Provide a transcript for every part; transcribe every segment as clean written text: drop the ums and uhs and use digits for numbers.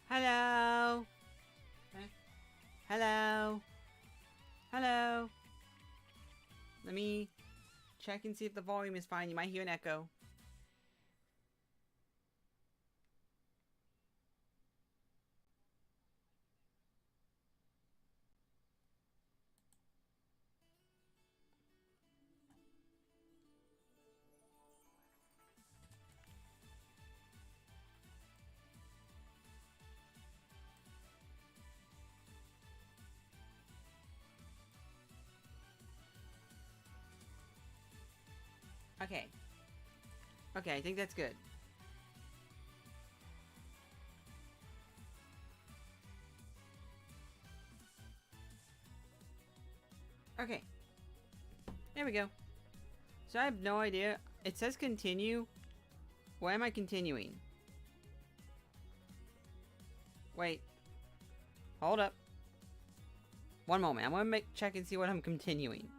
Hello? Hello? Hello? Let me check and see if the volume is fine. You might hear an echo. Okay. Okay, I think that's good. Okay. There we go. So I have no idea. It says continue. Why am I continuing? Wait. Hold up. One moment. I'm gonna check and see what I'm continuing.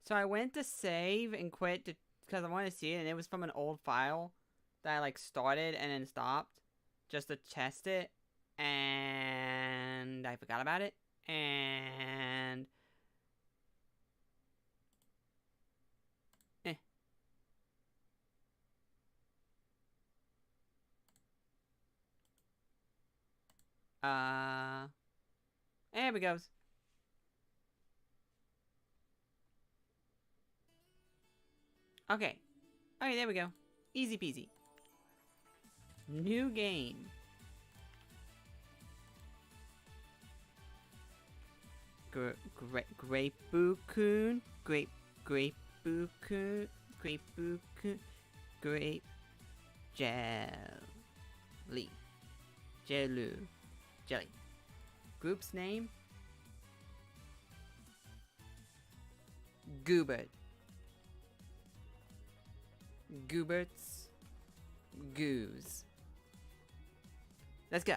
So I went to save and quit because I wanted to see it, and it was from an old file that I like started and then stopped just to test it, and I forgot about it, and eh. There we goes. Okay. Okay, there we go. Easy peasy. New game. Grape Bukun. Grape Bukun. Grape Bukun. Grape Jelly. Jelly. Group's name? Goobert. Goobert's Goose. Let's go.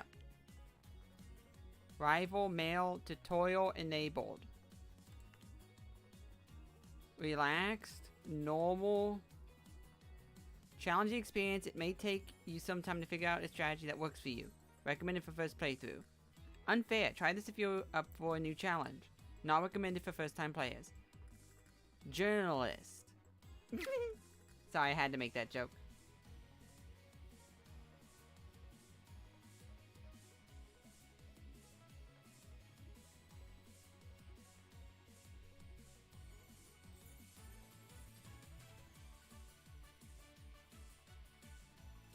Rival mail tutorial enabled. Relaxed, normal, challenging experience. It may take you some time to figure out a strategy that works for you. Recommended for first playthrough. Unfair. Try this if you're up for a new challenge. Not recommended for first time players. Journalist. Sorry, I had to make that joke.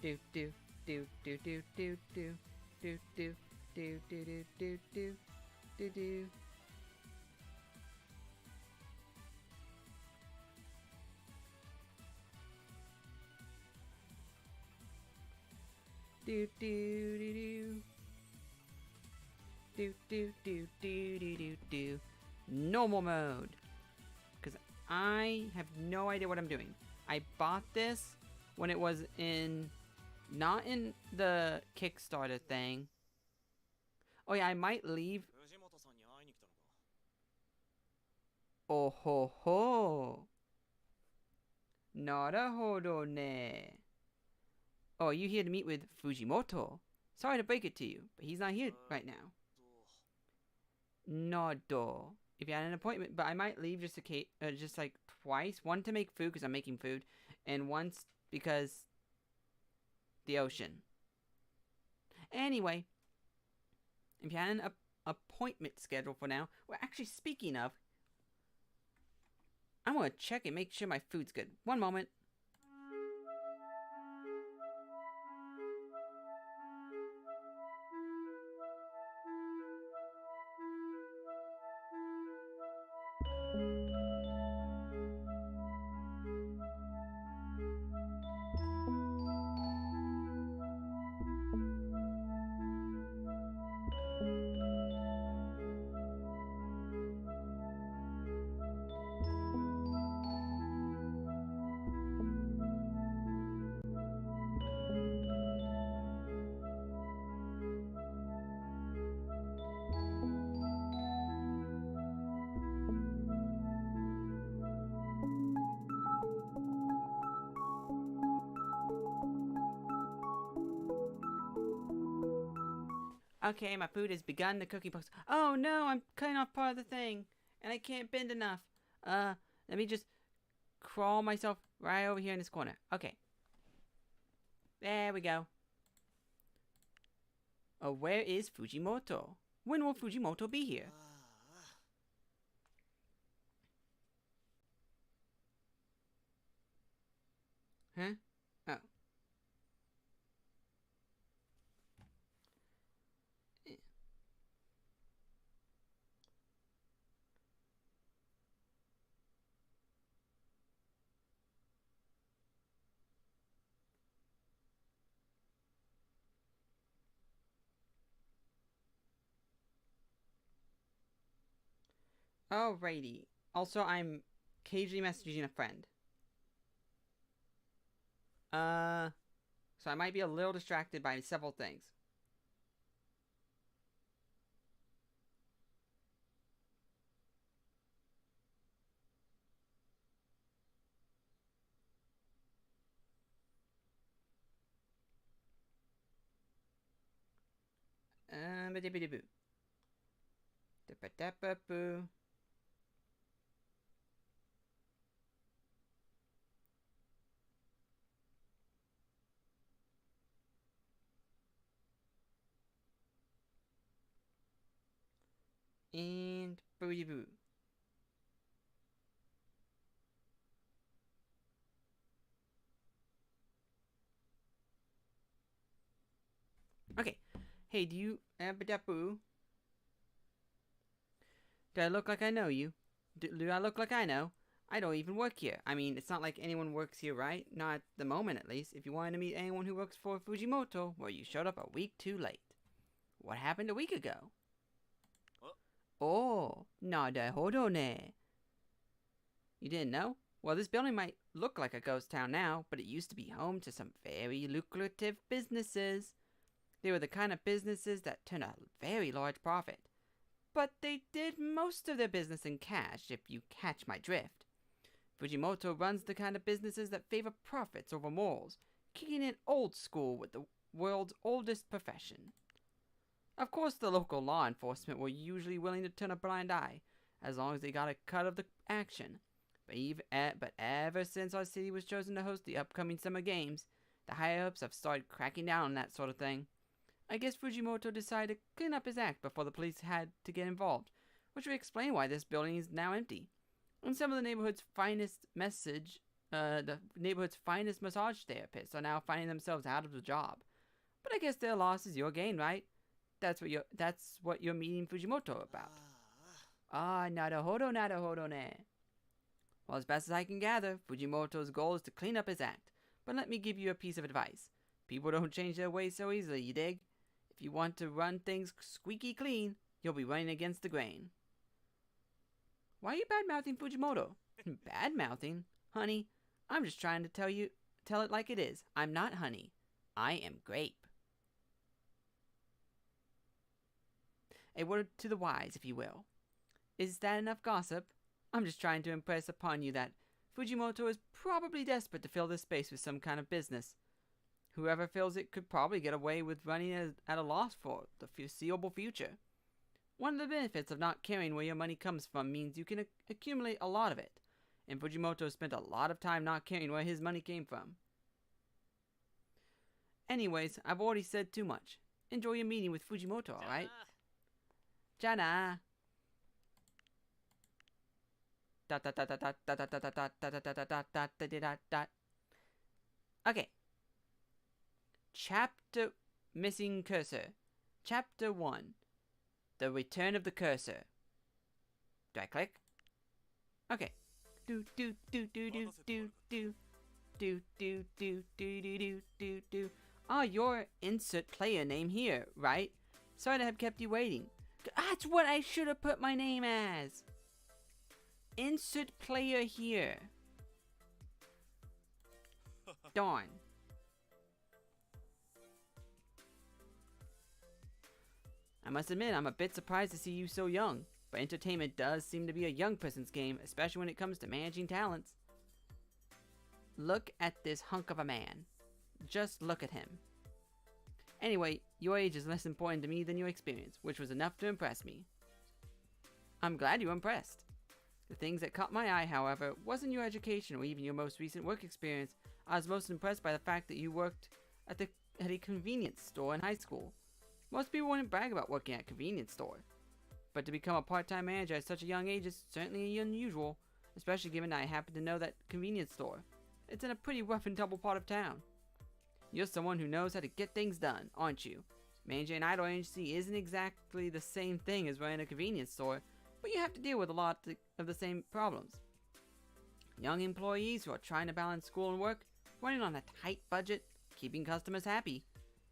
Do do do do do do do do do do do do do do do do. Do do do do. Do do do do do do do. Normal mode. Because I have no idea what I'm doing. I bought this when it was in... Not in the Kickstarter thing. Oh yeah, I might leave... Oh ho ho. Naruhodo ne. Oh, are you here to meet with Fujimoto? Sorry to break it to you, but he's not here right now. Nodo. If you had an appointment, but I might leave just like twice. One to make food because I'm making food, and once because the ocean. Anyway, if you had an appointment scheduled for now, well, actually, speaking of, I'm gonna check and make sure my food's good. One moment. Okay, my food has begun the cooking process. Oh no, I'm cutting off part of the thing. And I can't bend enough. Let me just crawl myself right over here in this corner. Okay. There we go. Oh, where is Fujimoto? When will Fujimoto be here? Huh? Oh. Alrighty. Also, I'm occasionally messaging a friend. So I might be a little distracted by several things. Ba-dibby-diboo. Da-ba-da-ba-boo. And boo-dee-boo. Okay. Hey, do you... Ba-da-boo. Do I look like I know you? Do I look like I know? I don't even work here. I mean, it's not like anyone works here, right? Not at the moment, at least. If you wanted to meet anyone who works for Fujimoto, well, you showed up a week too late. What happened a week ago? Oh, naruhodo ne. You didn't know? Well, this building might look like a ghost town now, but it used to be home to some very lucrative businesses. They were the kind of businesses that turn a very large profit. But they did most of their business in cash, if you catch my drift. Fujimoto runs the kind of businesses that favor profits over morals, kicking it old school with the world's oldest profession. Of course, the local law enforcement were usually willing to turn a blind eye, as long as they got a cut of the action. But ever since our city was chosen to host the upcoming summer games, the higher-ups have started cracking down on that sort of thing. I guess Fujimoto decided to clean up his act before the police had to get involved, which would explain why this building is now empty. And some of the neighborhood's finest massage therapists are now finding themselves out of a job. But I guess their loss is your gain, right? That's what you're meeting Fujimoto about. Ah, naruhodo ne. Well, as best as I can gather, Fujimoto's goal is to clean up his act. But let me give you a piece of advice. People don't change their ways so easily, you dig? If you want to run things squeaky clean, you'll be running against the grain. Why are you bad-mouthing Fujimoto? Bad-mouthing? Honey, I'm just trying to tell it like it is. I'm not honey. I am grape. A word to the wise, if you will. Is that enough gossip? I'm just trying to impress upon you that Fujimoto is probably desperate to fill this space with some kind of business. Whoever fills it could probably get away with running at a loss for the foreseeable future. One of the benefits of not caring where your money comes from means you can accumulate a lot of it, and Fujimoto spent a lot of time not caring where his money came from. Anyways, I've already said too much. Enjoy your meeting with Fujimoto, alright? Jana! Okay. Chapter Missing Cursor. Chapter 1. The Return of the Cursor. Do I click? Okay. Do do do do do do do do do do do do do do. Ah, your insert player name here, right? Sorry to have kept you waiting. That's what I should have put my name as. Insert player here. Darn. I must admit, I'm a bit surprised to see you so young, but entertainment does seem to be a young person's game, especially when it comes to managing talents. Look at this hunk of a man. Just look at him. Anyway, your age is less important to me than your experience, which was enough to impress me. I'm glad you were impressed. The things that caught my eye, however, wasn't your education or even your most recent work experience. I was most impressed by the fact that you worked at a convenience store in high school. Most people wouldn't brag about working at a convenience store. But to become a part-time manager at such a young age is certainly unusual, especially given that I happen to know that convenience store. It's in a pretty rough and tumble part of town. You're someone who knows how to get things done, aren't you? Managing an idol agency isn't exactly the same thing as running a convenience store, but you have to deal with a lot of the same problems. Young employees who are trying to balance school and work, running on a tight budget, keeping customers happy.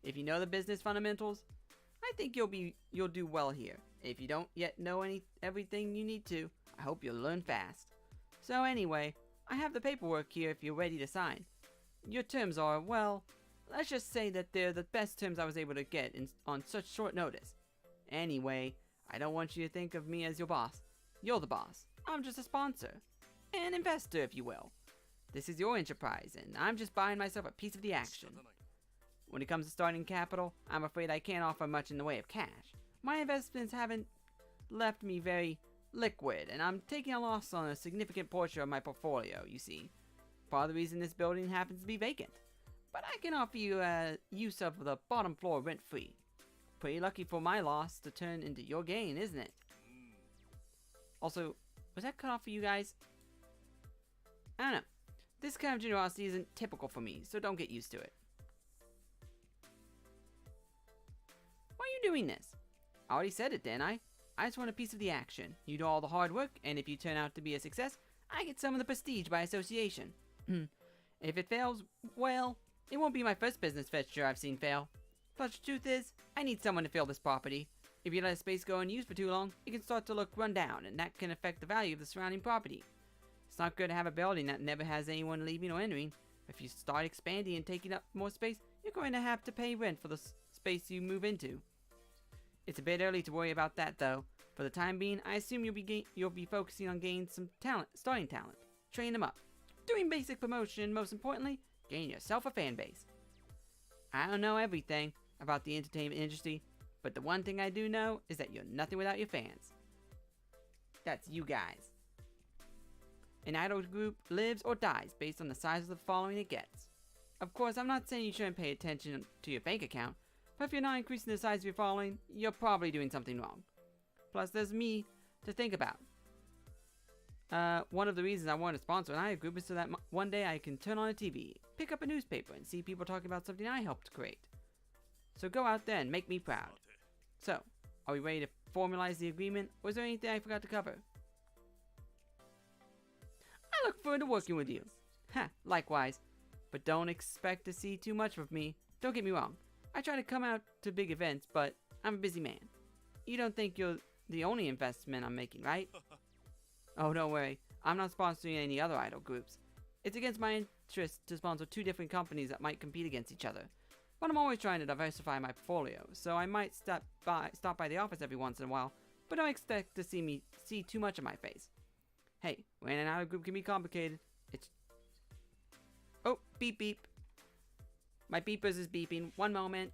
If you know the business fundamentals, I think you'll do well here. If you don't yet know everything you need to, I hope you'll learn fast. So anyway, I have the paperwork here if you're ready to sign. Your terms are, well, let's just say that they're the best terms I was able to get on such short notice. Anyway, I don't want you to think of me as your boss. You're the boss. I'm just a sponsor. An investor, if you will. This is your enterprise, and I'm just buying myself a piece of the action. When it comes to starting capital, I'm afraid I can't offer much in the way of cash. My investments haven't left me very liquid, and I'm taking a loss on a significant portion of my portfolio, you see. Part of the reason this building happens to be vacant. But I can offer you use of the bottom floor rent-free. Pretty lucky for my loss to turn into your gain, isn't it? Also, was that cut off for you guys? I don't know. This kind of generosity isn't typical for me, so don't get used to it. Why are you doing this? I already said it, didn't I? I just want a piece of the action. You do all the hard work, and if you turn out to be a success, I get some of the prestige by association. If it fails, well, it won't be my first business venture I've seen fail. Plus, the truth is, I need someone to fill this property. If you let a space go unused for too long, it can start to look run down, and that can affect the value of the surrounding property. It's not good to have a building that never has anyone leaving or entering. If you start expanding and taking up more space, you're going to have to pay rent for the space you move into. It's a bit early to worry about that, though. For the time being, I assume you'll be focusing on gaining some talent, starting talent, train them up, doing basic promotion, and most importantly, gain yourself a fan base. I don't know everything about the entertainment industry, but the one thing I do know is that you're nothing without your fans. That's you guys. An idol group lives or dies based on the size of the following it gets. Of course, I'm not saying you shouldn't pay attention to your bank account, but if you're not increasing the size of your following, you're probably doing something wrong. Plus, there's me to think about. One of the reasons I want to sponsor an idol group is so that one day I can turn on a TV, pick up a newspaper, and see people talking about something I helped create. So go out there and make me proud. So, are we ready to formalize the agreement, or is there anything I forgot to cover? I look forward to working with you. Likewise. But don't expect to see too much of me. Don't get me wrong. I try to come out to big events, but I'm a busy man. You don't think you're the only investment I'm making, right? Oh, don't worry. I'm not sponsoring any other idol groups. It's against my interest to sponsor two different companies that might compete against each other. But I'm always trying to diversify my portfolio, so I might stop by the office every once in a while, but don't expect to see too much of my face. Hey, running an idol group can be complicated. Oh, beep beep. My beepers is beeping. One moment.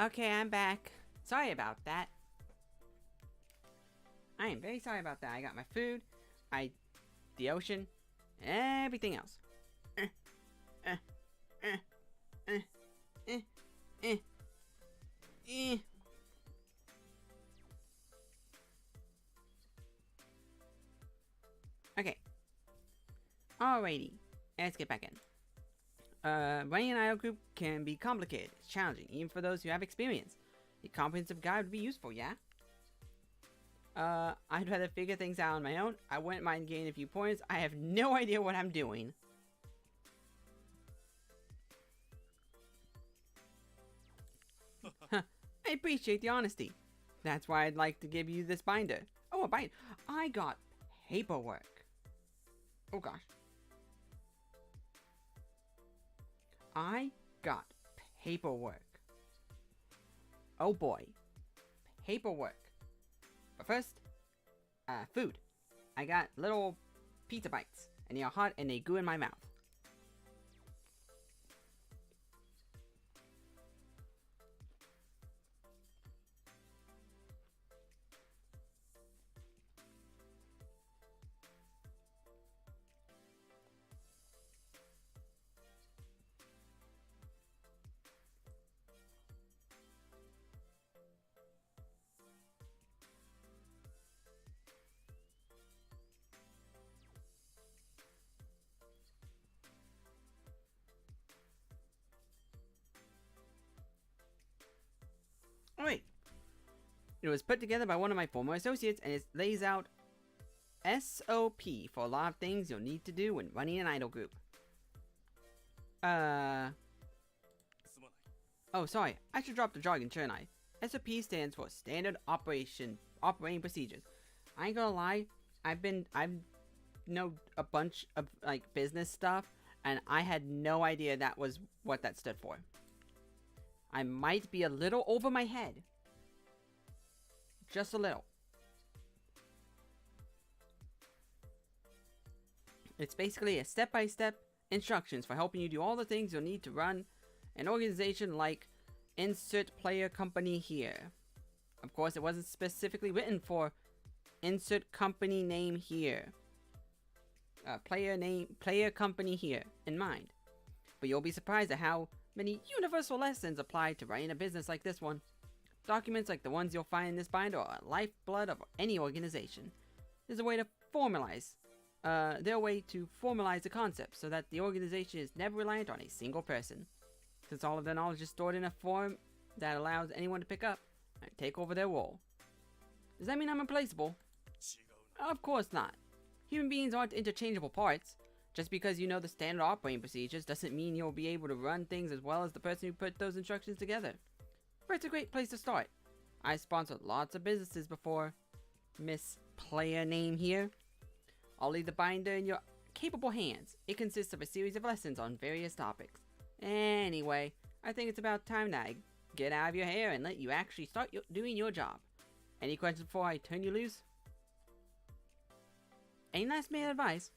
Okay, I'm back. Sorry about that. I am very sorry about that. I got my food, the ocean, everything else. Eh, eh, eh, eh, eh, eh, eh. Okay. Alrighty. Let's get back in. Running an idol group can be complicated. It's challenging, even for those who have experience. A comprehensive guide would be useful, yeah? I'd rather figure things out on my own. I wouldn't mind gaining a few points. I have no idea what I'm doing. Huh. I appreciate the honesty. That's why I'd like to give you this binder. Oh, a binder. I got paperwork. Oh gosh. I got paperwork. Oh boy. Paperwork. But first, food. I got little pizza bites, and they are hot and they goo in my mouth. Alright. It was put together by one of my former associates, and it lays out SOP for a lot of things you'll need to do when running an idol group. Oh, sorry. I should drop the jargon, shouldn't I? SOP stands for Standard Operating Procedures. I ain't gonna lie. I've know a bunch of like business stuff, and I had no idea that was what that stood for. I might be a little over my head. Just a little. It's basically a step-by-step instructions for helping you do all the things you'll need to run an organization like insert player company here. Of course, it wasn't specifically written for insert company name here. Player company here in mind. But you'll be surprised at how many universal lessons apply to running a business like this one. Documents like the ones you'll find in this binder are a lifeblood of any organization. There's a way to formalize the concept so that the organization is never reliant on a single person. Since all of their knowledge is stored in a form that allows anyone to pick up and take over their role. Does that mean I'm replaceable? Of course not. Human beings aren't interchangeable parts. Just because you know the standard operating procedures doesn't mean you'll be able to run things as well as the person who put those instructions together. But it's a great place to start. I sponsored lots of businesses before. Miss Player Name here. I'll leave the binder in your capable hands. It consists of a series of lessons on various topics. Anyway, I think it's about time that I get out of your hair and let you actually start doing your job. Any questions before I turn you loose? Any last minute advice?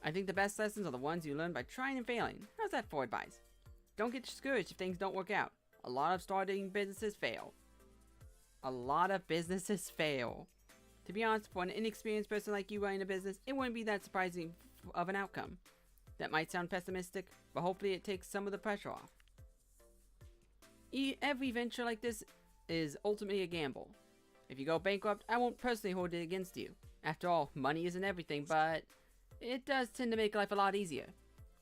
I think the best lessons are the ones you learn by trying and failing. How's that for advice? Don't get discouraged if things don't work out. A lot of starting businesses fail. A lot of businesses fail. To be honest, for an inexperienced person like you running a business, it wouldn't be that surprising of an outcome. That might sound pessimistic, but hopefully it takes some of the pressure off. Every venture like this is ultimately a gamble. If you go bankrupt, I won't personally hold it against you. After all, money isn't everything, but it does tend to make life a lot easier.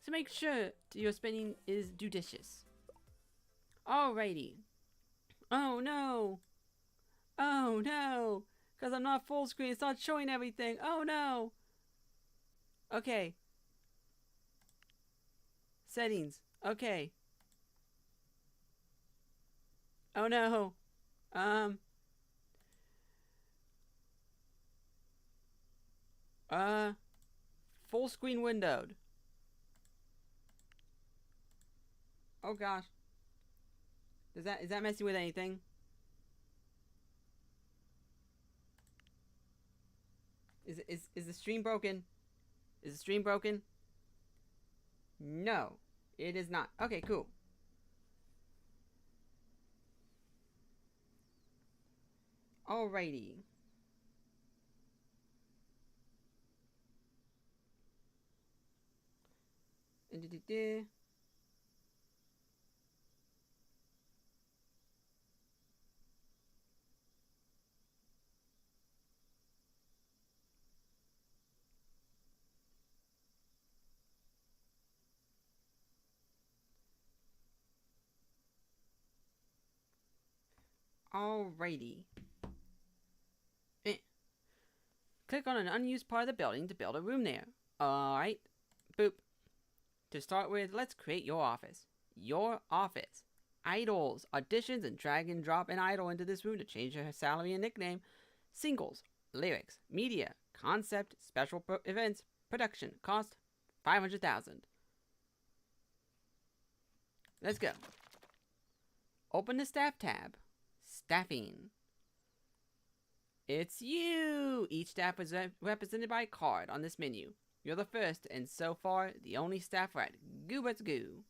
So make sure your spending is judicious. Alrighty. Oh no! Oh no! Because I'm not full screen, it's not showing everything. Oh no! Okay. Settings. Okay. Oh no. Full screen windowed. Oh gosh. Is that messing with anything? Is the stream broken? Is the stream broken? No, it is not. Okay, cool. Alrighty. Alrighty. Click on an unused part of the building to build a room there. Alright. Boop. To start with, let's create your office. Your office. Idols, auditions, and drag and drop an idol into this room to change her salary and nickname. Singles, lyrics, media, concept, special events, production, cost, 500,000. Let's go. Open the staff tab. Staffing. It's you! Each staff is represented by a card on this menu. You're the first, and so far, the only staffer at Goo.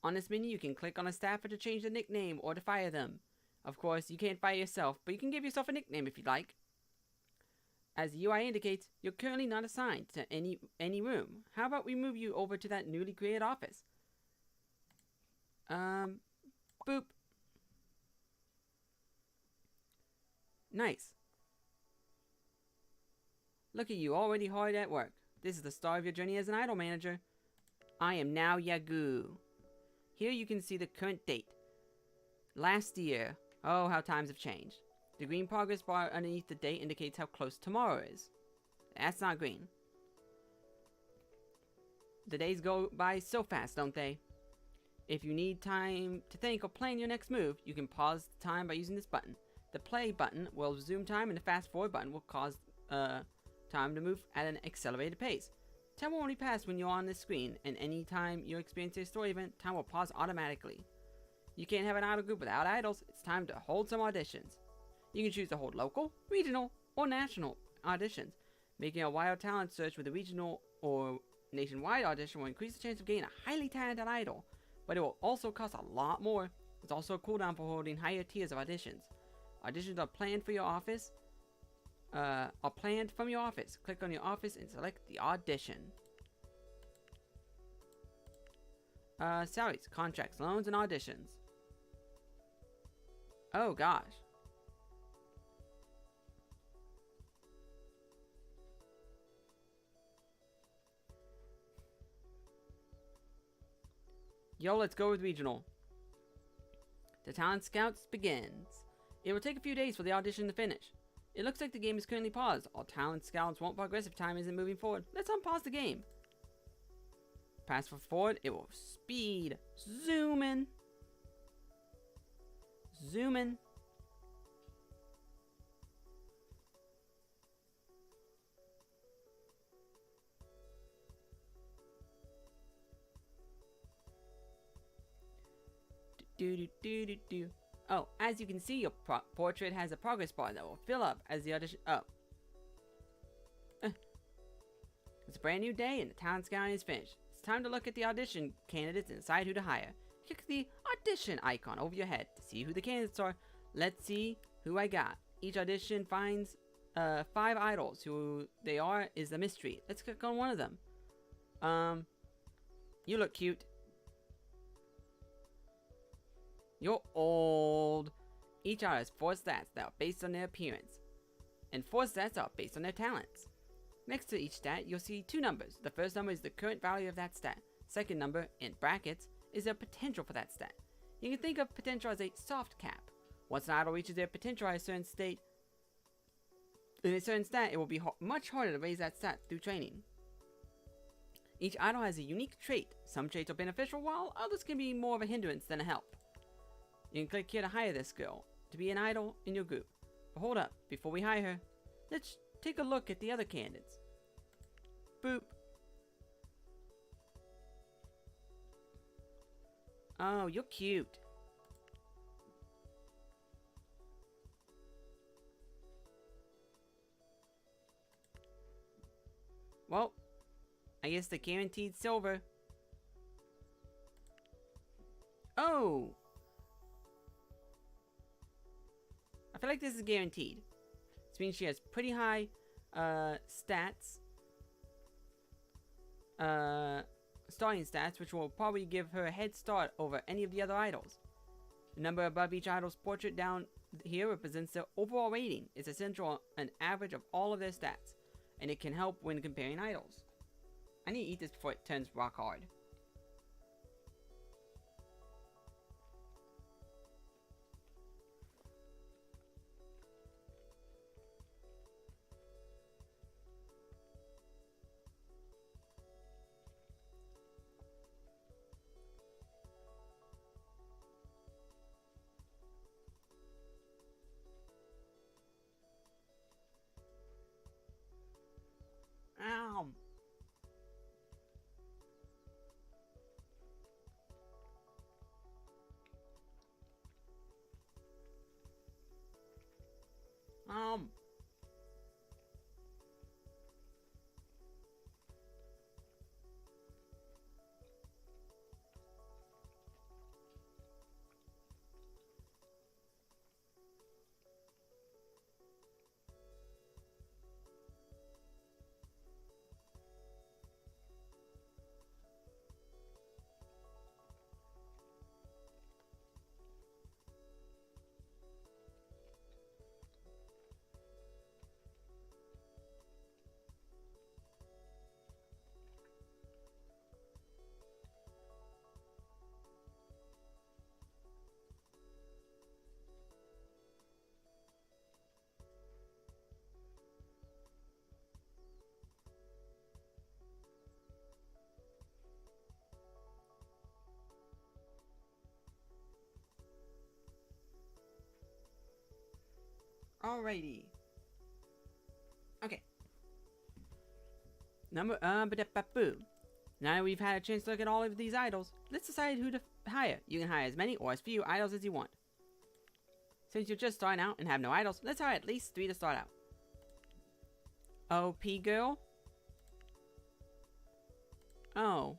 On this menu, you can click on a staffer to change the nickname or to fire them. Of course, you can't fire yourself, but you can give yourself a nickname if you'd like. As the UI indicates, you're currently not assigned to any room. How about we move you over to that newly created office? Boop. Nice. Look at you, already hard at work. This is the start of your journey as an idol manager. I am now Yagoo. Here you can see the current date. Last year. Oh, how times have changed. The green progress bar underneath the date indicates how close tomorrow is. That's not green. The days go by so fast, don't they? If you need time to think or plan your next move, you can pause the time by using this button. The play button will resume time, and the fast forward button will cause time to move at an accelerated pace. Time will only pass when you're on this screen, and any time you experience a story event, time will pause automatically. You can't have an idol group without idols. It's time to hold some auditions. You can choose to hold local, regional, or national auditions. Making a wild talent search with a regional or nationwide audition will increase the chance of getting a highly talented idol, but it will also cost a lot more. There's also a cooldown for holding higher tiers of auditions. Auditions are planned for your office. Click on your office and select the audition. Salaries, contracts, loans, and auditions. Oh gosh. Yo, let's go with regional. The Talent Scouts begins. It will take a few days for the audition to finish. It looks like the game is currently paused. All Talent Scouts won't progress if time isn't moving forward. Let's unpause the game. Press for forward, it will speed. Zoom in. Zoom in. Oh, as you can see, your portrait has a progress bar that will fill up as the audition. Oh. It's a brand new day and the talent scout is finished. It's time to look at the audition candidates and decide who to hire. Click the audition icon over your head to see who the candidates are. Let's see who I got. Each audition finds 5 idols. Who they are is a mystery. Let's click on one of them. You look cute. You're old. Each idol has 4 stats that are based on their appearance, and 4 stats are based on their talents. Next to each stat, you'll see 2 numbers. The first number is the current value of that stat. Second number, in brackets, is their potential for that stat. You can think of potential as a soft cap. Once an idol reaches their potential at a certain state, in a certain stat, it will be much harder to raise that stat through training. Each idol has a unique trait. Some traits are beneficial, while others can be more of a hindrance than a help. You can click here to hire this girl to be an idol in your group. But hold up, before we hire her, let's take a look at the other candidates. Boop. Oh, you're cute. Well, I guess the guaranteed silver. Oh! I feel like this is guaranteed. This means she has pretty high stats. Starting stats, which will probably give her a head start over any of the other idols. The number above each idol's portrait down here represents their overall rating. It's essential an average of all of their stats, and it can help when comparing idols. I need to eat this before it turns rock hard. Ow! Alrighty. Okay. Now that we've had a chance to look at all of these idols, let's decide who to hire. You can hire as many or as few idols as you want. Since you're just starting out and have no idols, let's hire at least 3 to start out. OP girl? Oh.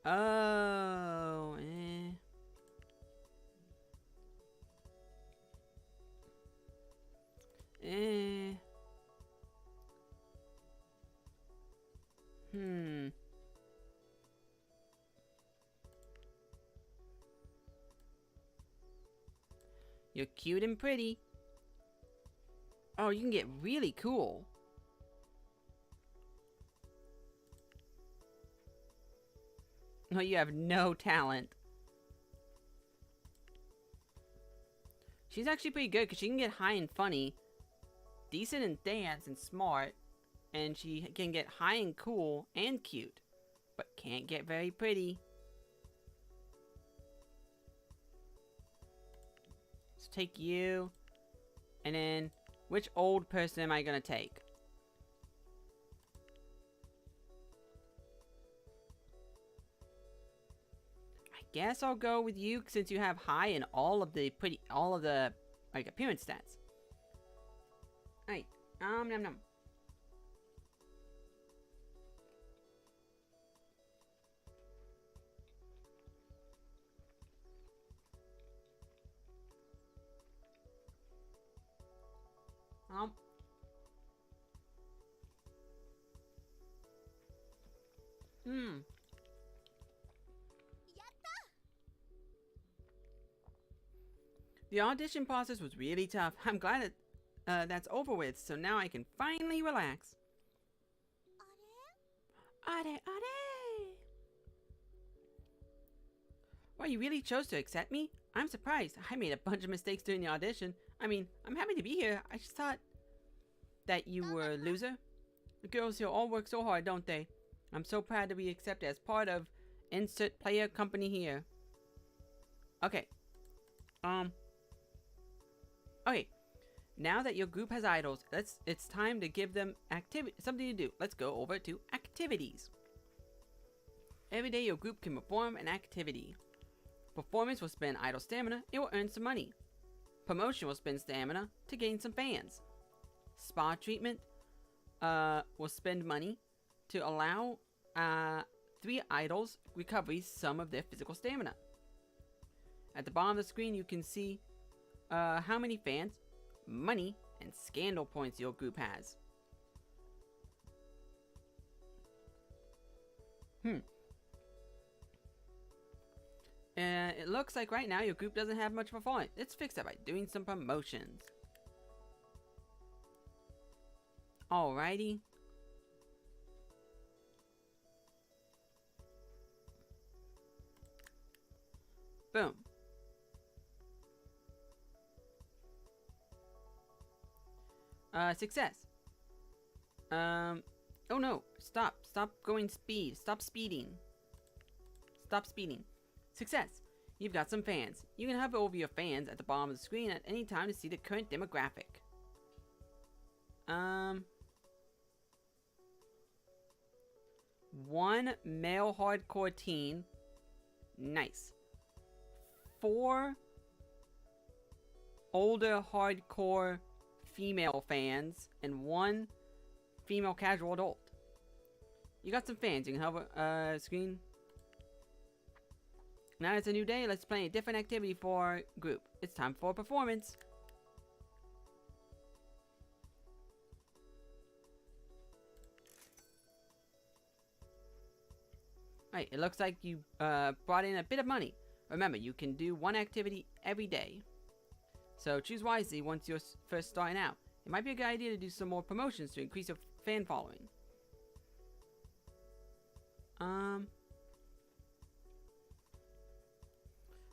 Oh, You're cute and pretty. Oh, you can get really cool. No, you have no talent. She's actually pretty good because she can get high and funny, decent in dance and smart, and she can get high and cool and cute, but can't get very pretty. Let's take you, and then which old person am I gonna take? Guess I'll go with you since you have high in all of the like appearance stats. Alright, nom nom. The audition process was really tough. I'm glad that that's over with, so now I can finally relax. Are. Well, you really chose to accept me? I'm surprised. I made a bunch of mistakes during the audition. I mean, I'm happy to be here. I just thought that you were a loser. The girls here all work so hard, don't they? I'm so proud to be accepted as part of insert player company here. Okay. Okay. Now that your group has idols, it's time to give them something to do. Let's go over to activities. Every day your group can perform an activity. Performance will spend idol stamina. It will earn some money. Promotion will spend stamina to gain some fans. Spa treatment will spend money to allow 3 idols recovery some of their physical stamina. At the bottom of the screen you can see how many fans, money, and scandal points your group has. It looks like right now your group doesn't have much performance. Let's fix that by doing some promotions. Alrighty. Boom. Success. Oh no, stop going speed, stop speeding. Success. You've got some fans. You can hover over your fans at the bottom of the screen at any time to see the current demographic. 1 male hardcore teen. Nice. 4 older hardcore female fans and 1 female casual adult. You got some fans. You can hover screen. Now it's a new day. Let's play a different activity for our group. It's time for a performance. Alright, it looks like you brought in a bit of money. Remember, you can do 1 activity every day. So choose wisely once you're first starting out. It might be a good idea to do some more promotions to increase your fan following.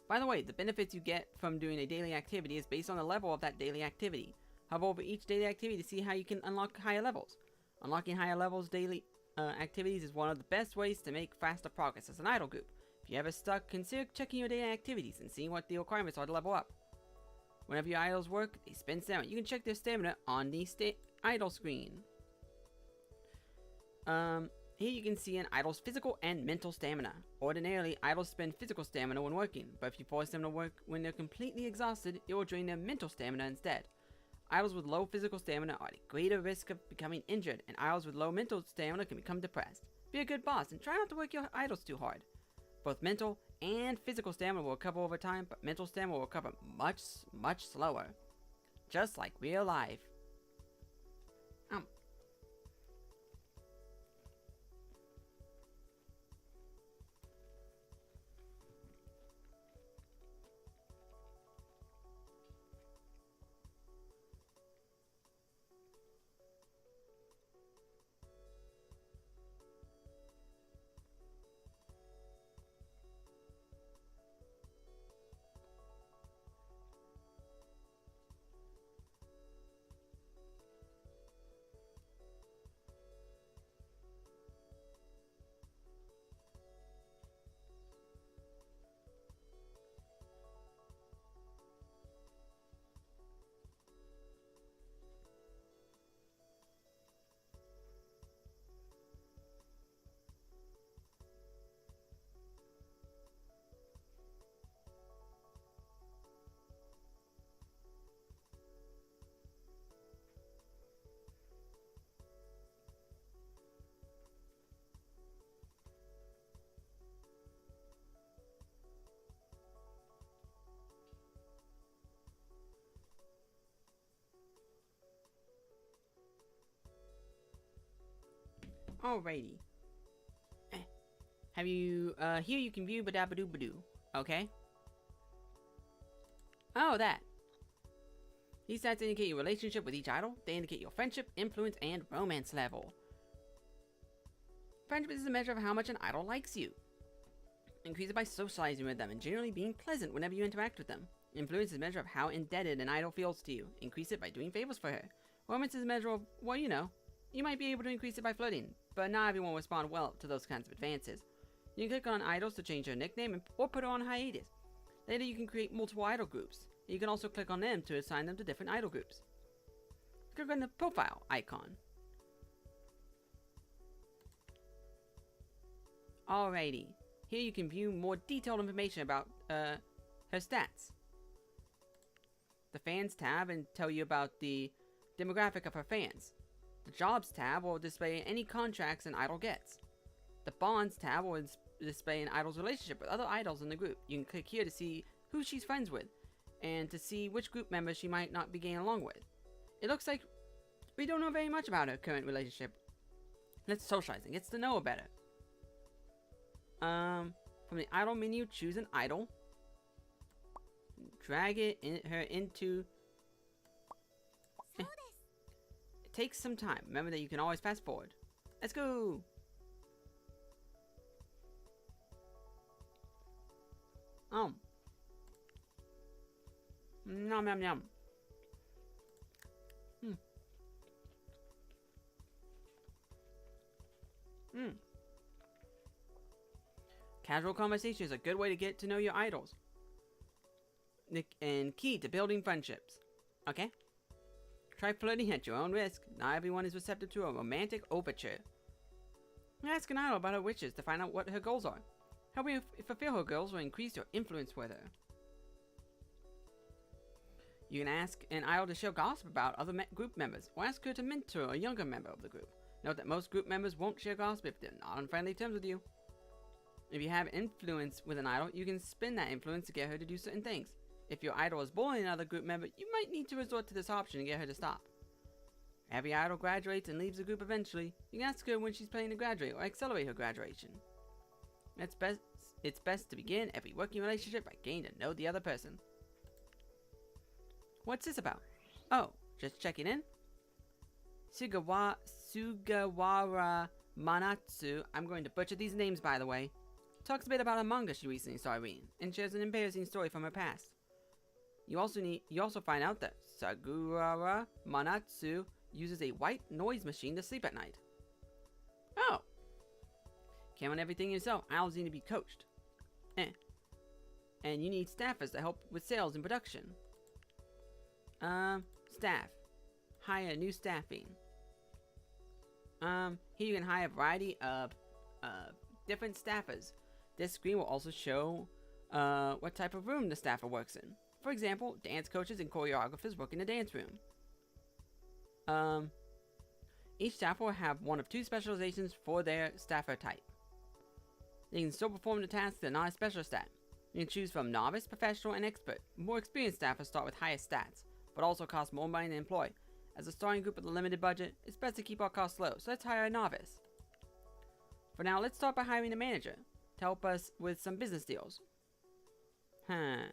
By the way, the benefits you get from doing a daily activity is based on the level of that daily activity. Hover over each daily activity to see how you can unlock higher levels. Unlocking higher levels daily activities is one of the best ways to make faster progress as an idol group. If If you're ever stuck, consider checking your daily activities and seeing what the requirements are to level up. Whenever your idols work, they spend stamina. You can check their stamina on the idol screen. Here you can see an idol's physical and mental stamina. Ordinarily, idols spend physical stamina when working, but if you force them to work when they're completely exhausted, it will drain their mental stamina instead. Idols with low physical stamina are at greater risk of becoming injured, and idols with low mental stamina can become depressed. Be a good boss and try not to work your idols too hard. Both mental and physical stamina will recover over time, but mental stamina will recover much, much slower. Just like real life. Alrighty. Have you, here you can view Badabadoo. Okay? Oh, that. These stats indicate your relationship with each idol. They indicate your friendship, influence, and romance level. Friendship is a measure of how much an idol likes you. Increase it by socializing with them and generally being pleasant whenever you interact with them. Influence is a measure of how indebted an idol feels to you. Increase it by doing favors for her. Romance is a measure of, well, you know. You might be able to increase it by flirting, but not everyone will respond well to those kinds of advances. You can click on idols to change her nickname or put her on hiatus. Later you can create multiple idol groups. You can also click on them to assign them to different idol groups. Click on the profile icon. Alrighty, here you can view more detailed information about her stats. The fans tab and tell you about the demographic of her fans. The Jobs tab will display any contracts an idol gets. The Bonds tab will display an idol's relationship with other idols in the group. You can click here to see who she's friends with, and to see which group members she might not be getting along with. It looks like we don't know very much about her current relationship. Let's socialize and get to know her better. From the idol menu, choose an idol. Drag her into... It takes some time. Remember that you can always fast forward. Let's go! Nom nom nom. Casual conversation is a good way to get to know your idols. And key to building friendships. Okay? Try flirting at your own risk. Not everyone is receptive to a romantic overture. Ask an idol about her wishes to find out what her goals are. Help you fulfill her goals or increase your influence with her. You can ask an idol to share gossip about other group members, or ask her to mentor a younger member of the group. Note that most group members won't share gossip if they're not on friendly terms with you. If you have influence with an idol, you can spin that influence to get her to do certain things. If your idol is bullying another group member, you might need to resort to this option to get her to stop. Every idol graduates and leaves the group eventually. You can ask her when she's planning to graduate or accelerate her graduation. It's best to begin every working relationship by getting to know the other person. What's this about? Oh, just checking in? Sugawara Manatsu, I'm going to butcher these names by the way, talks a bit about a manga she recently started reading, and shares an embarrassing story from her past. You also find out that Sugawara Manatsu uses a white noise machine to sleep at night. Oh! Can't run everything yourself, idols need to be coached. And you need staffers to help with sales and production. Staff. Hire new staffing. Here you can hire a variety of different staffers. This screen will also show what type of room the staffer works in. For example, dance coaches and choreographers work in the dance room. Each staffer will have one of two specializations for their staffer type. They can still perform the tasks that are not a specialist at. You can choose from novice, professional, and expert. More experienced staffers start with higher stats, but also cost more money to employ. As a starting group with a limited budget, it's best to keep our costs low, so let's hire a novice. For now, let's start by hiring a manager to help us with some business deals. Huh.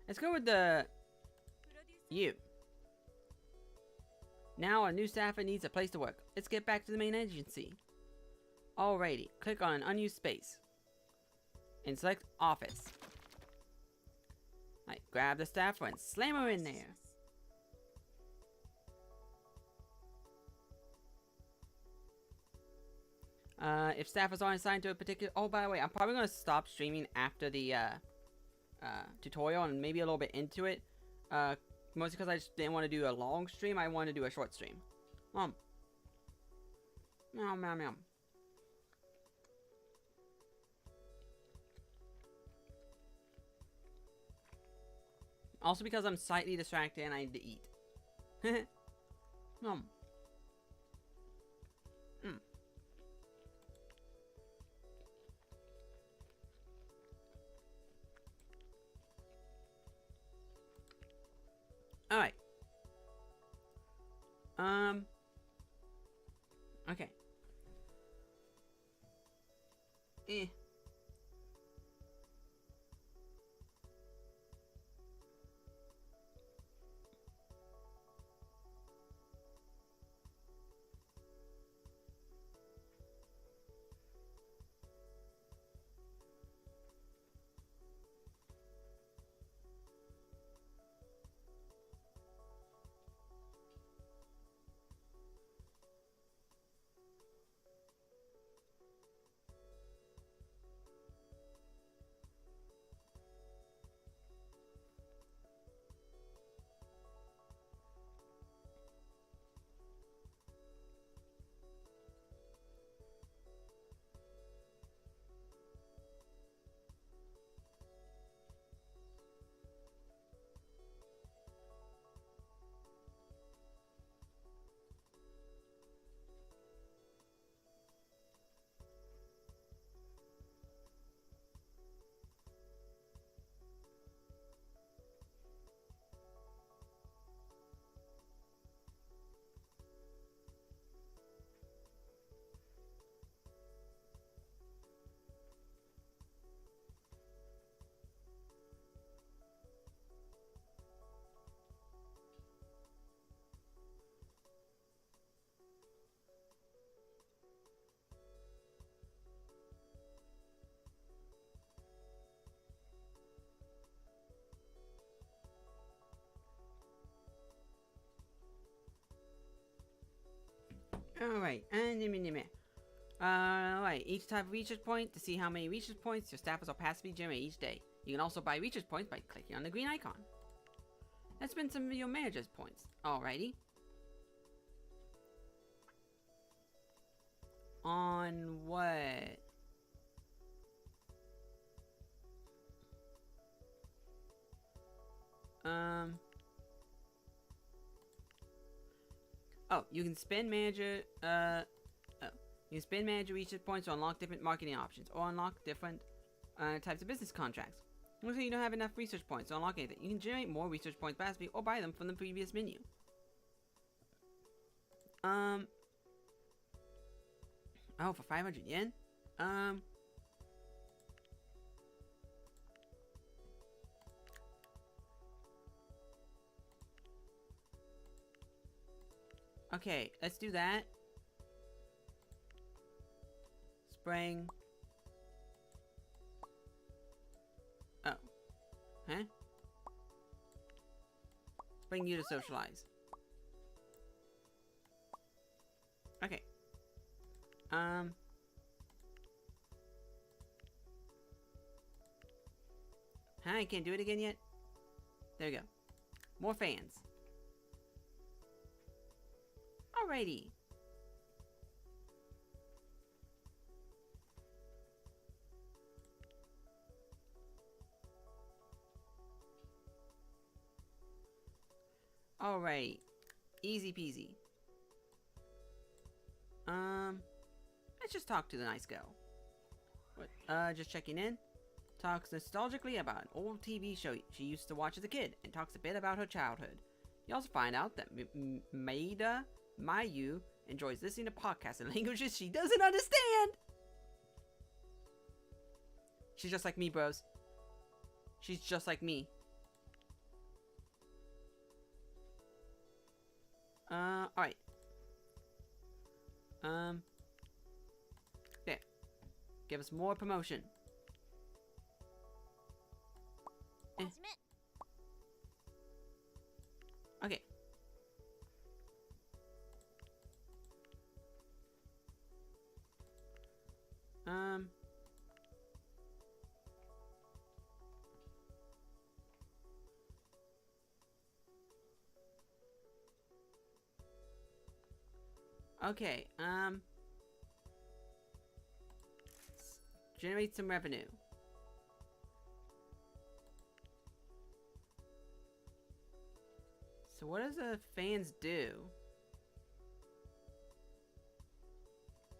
Let's go with you. Now our new staffer needs a place to work. Let's get back to the main agency. Alrighty, click on an unused space. And select office. Alright, grab the staffer and slam her in there. If staffers aren't assigned to a particular... Oh, by the way, I'm probably going to stop streaming after the tutorial and maybe a little bit into it. Mostly because I just didn't want to do a long stream. I wanted to do a short stream. Meow, meow, meow. Also because I'm slightly distracted and I need to eat. Alright. Okay. Alright, alright, each type of research point to see how many research points your staffers will passively generate each day. You can also buy research points by clicking on the green icon. Let's spend some of your manager's points. Alrighty. On what? Oh, you can spend manager, you can spend manager research points to unlock different marketing options, or unlock different, types of business contracts. Looks like you don't have enough research points to unlock anything. You can generate more research points passively, or buy them from the previous menu. Oh, for 500 yen? Okay, let's do that. bring... Oh. Huh? Bring you to socialize. Okay. Huh? I can't do it again yet? There we go. More fans. Alrighty. Alright. Easy peasy. Let's just talk to the nice girl. What? Just checking in. Talks nostalgically about an old TV show she used to watch as a kid, and talks a bit about her childhood. You also find out that Mayu enjoys listening to podcasts in languages she doesn't understand. She's just like me, bros. She's just like me. Alright. There. Give us more promotion. Okay. Okay, generate some revenue. So what does the fans do?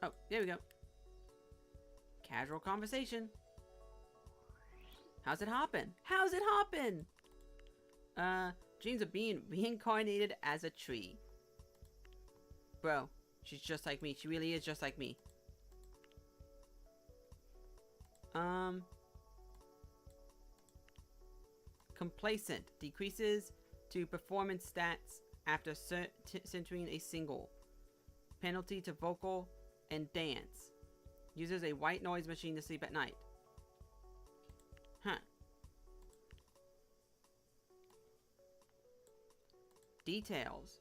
Oh, there we go. Casual conversation. How's it hoppin'? How's it hoppin'? Dreams of being reincarnated as a tree. Bro, she's just like me. She really is just like me. Complacent. Decreases to performance stats after centering a single. Penalty to vocal and dance. Uses a white noise machine to sleep at night. Huh. Details.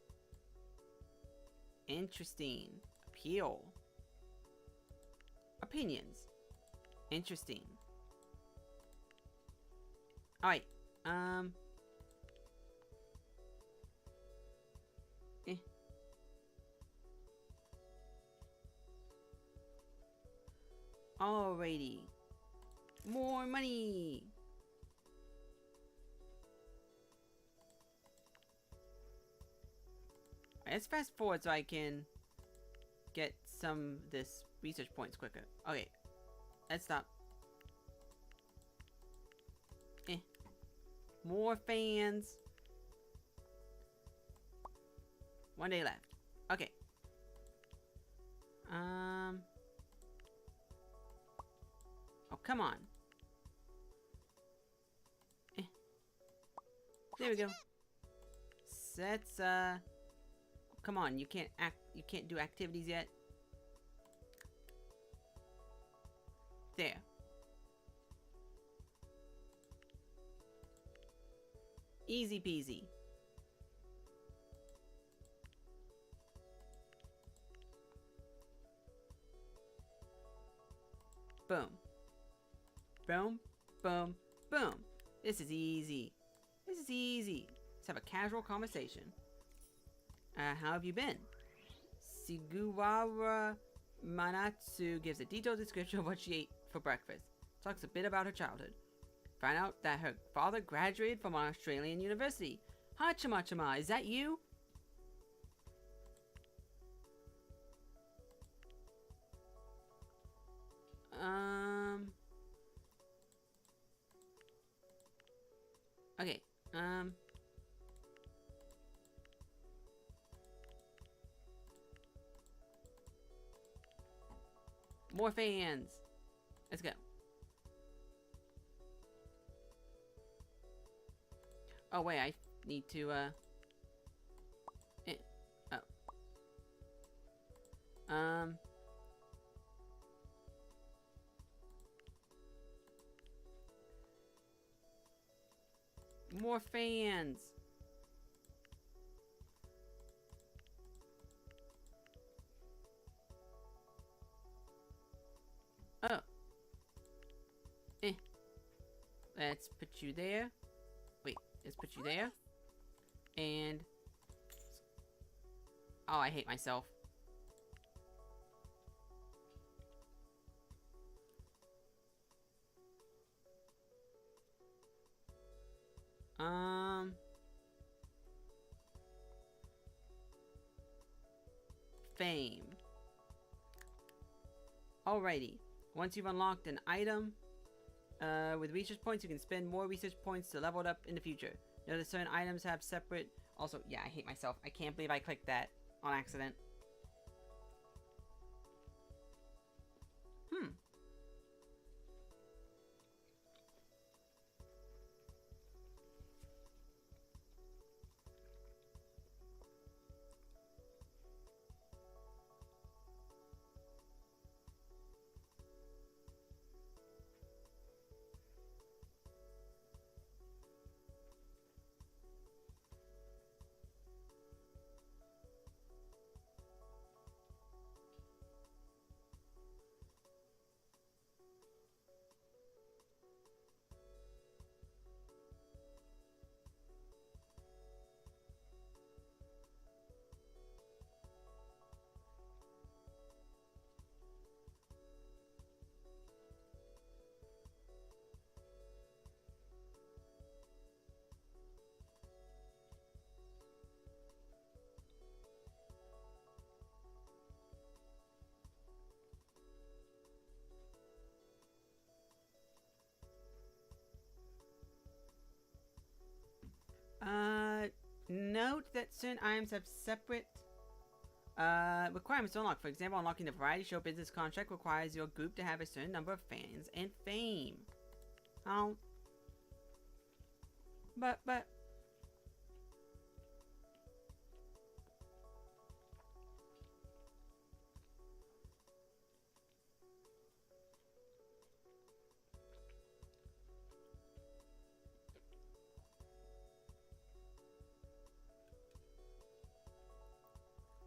Interesting. Appeal. Opinions. Interesting. Alright. Alrighty. More money. Let's fast forward so I can get some this research points quicker. Okay. Let's stop. More fans. 1 day left. Okay. Oh, come on. There we go. Let's, come on, you can't do activities yet. There. Easy peasy. Boom. Boom, boom, boom. This is easy. This is easy. Let's have a casual conversation. How have you been? Siguara Manatsu gives a detailed description of what she ate for breakfast. Talks a bit about her childhood. Find out that her father graduated from an Australian university. Hachama-chama, is that you? Okay, more fans. Let's go. Oh wait, I need to More fans. Oh. Let's put you there. Wait, let's put you there. And... oh, I hate myself. Fame. Alrighty. Once you've unlocked an item with research points, you can spend more research points to level it up in the future. Notice certain items have separate... also, yeah, I hate myself. I can't believe I clicked that on accident. Note that certain items have separate requirements to unlock. For example, unlocking the variety show business contract requires your group to have a certain number of fans and fame. Oh. But...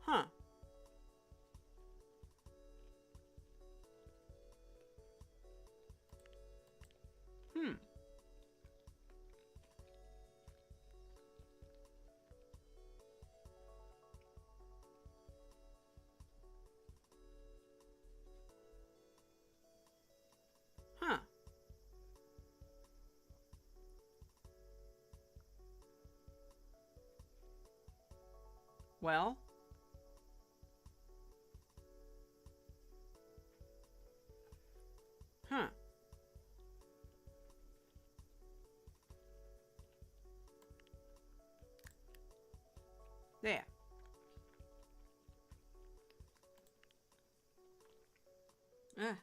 huh. Huh. Well... huh. There. Ah.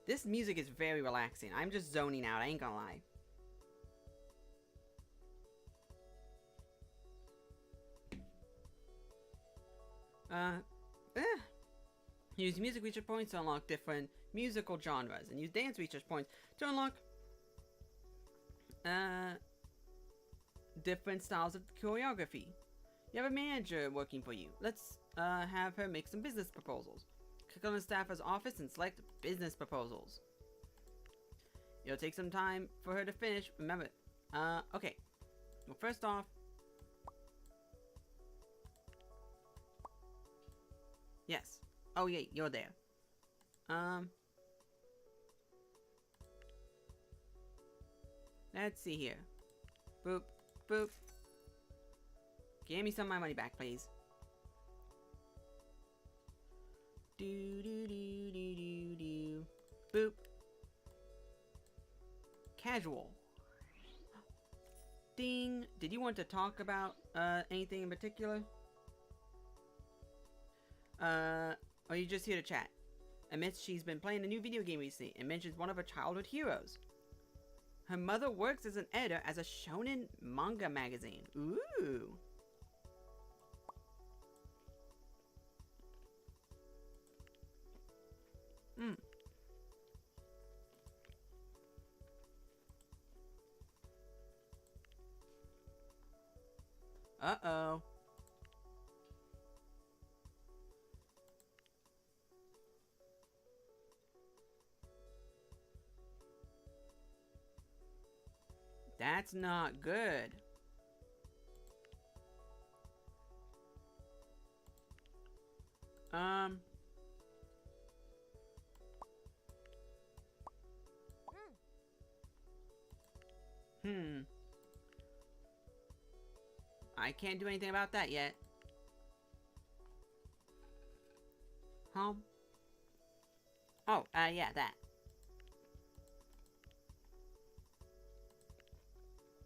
This music is very relaxing. I'm just zoning out, I ain't gonna lie. Use music research points to unlock different musical genres, and use dance research points to unlock different styles of choreography. You have a manager working for you. Let's have her make some business proposals. Click on the staffer's office and select business proposals. It'll take some time for her to finish. Remember, okay. Well, first off, yes. Oh yeah, you're there. Let's see here. Boop, boop. Give me some of my money back, please. Do do do do do do. Boop. Casual. Ding. Did you want to talk about anything in particular? Or are you just here to chat? Admits she's been playing a new video game recently and mentions one of her childhood heroes. Her mother works as an editor as a shonen manga magazine. Ooh. Hmm. Uh-oh. That's not good. I can't do anything about that yet. Home? Oh, yeah, that.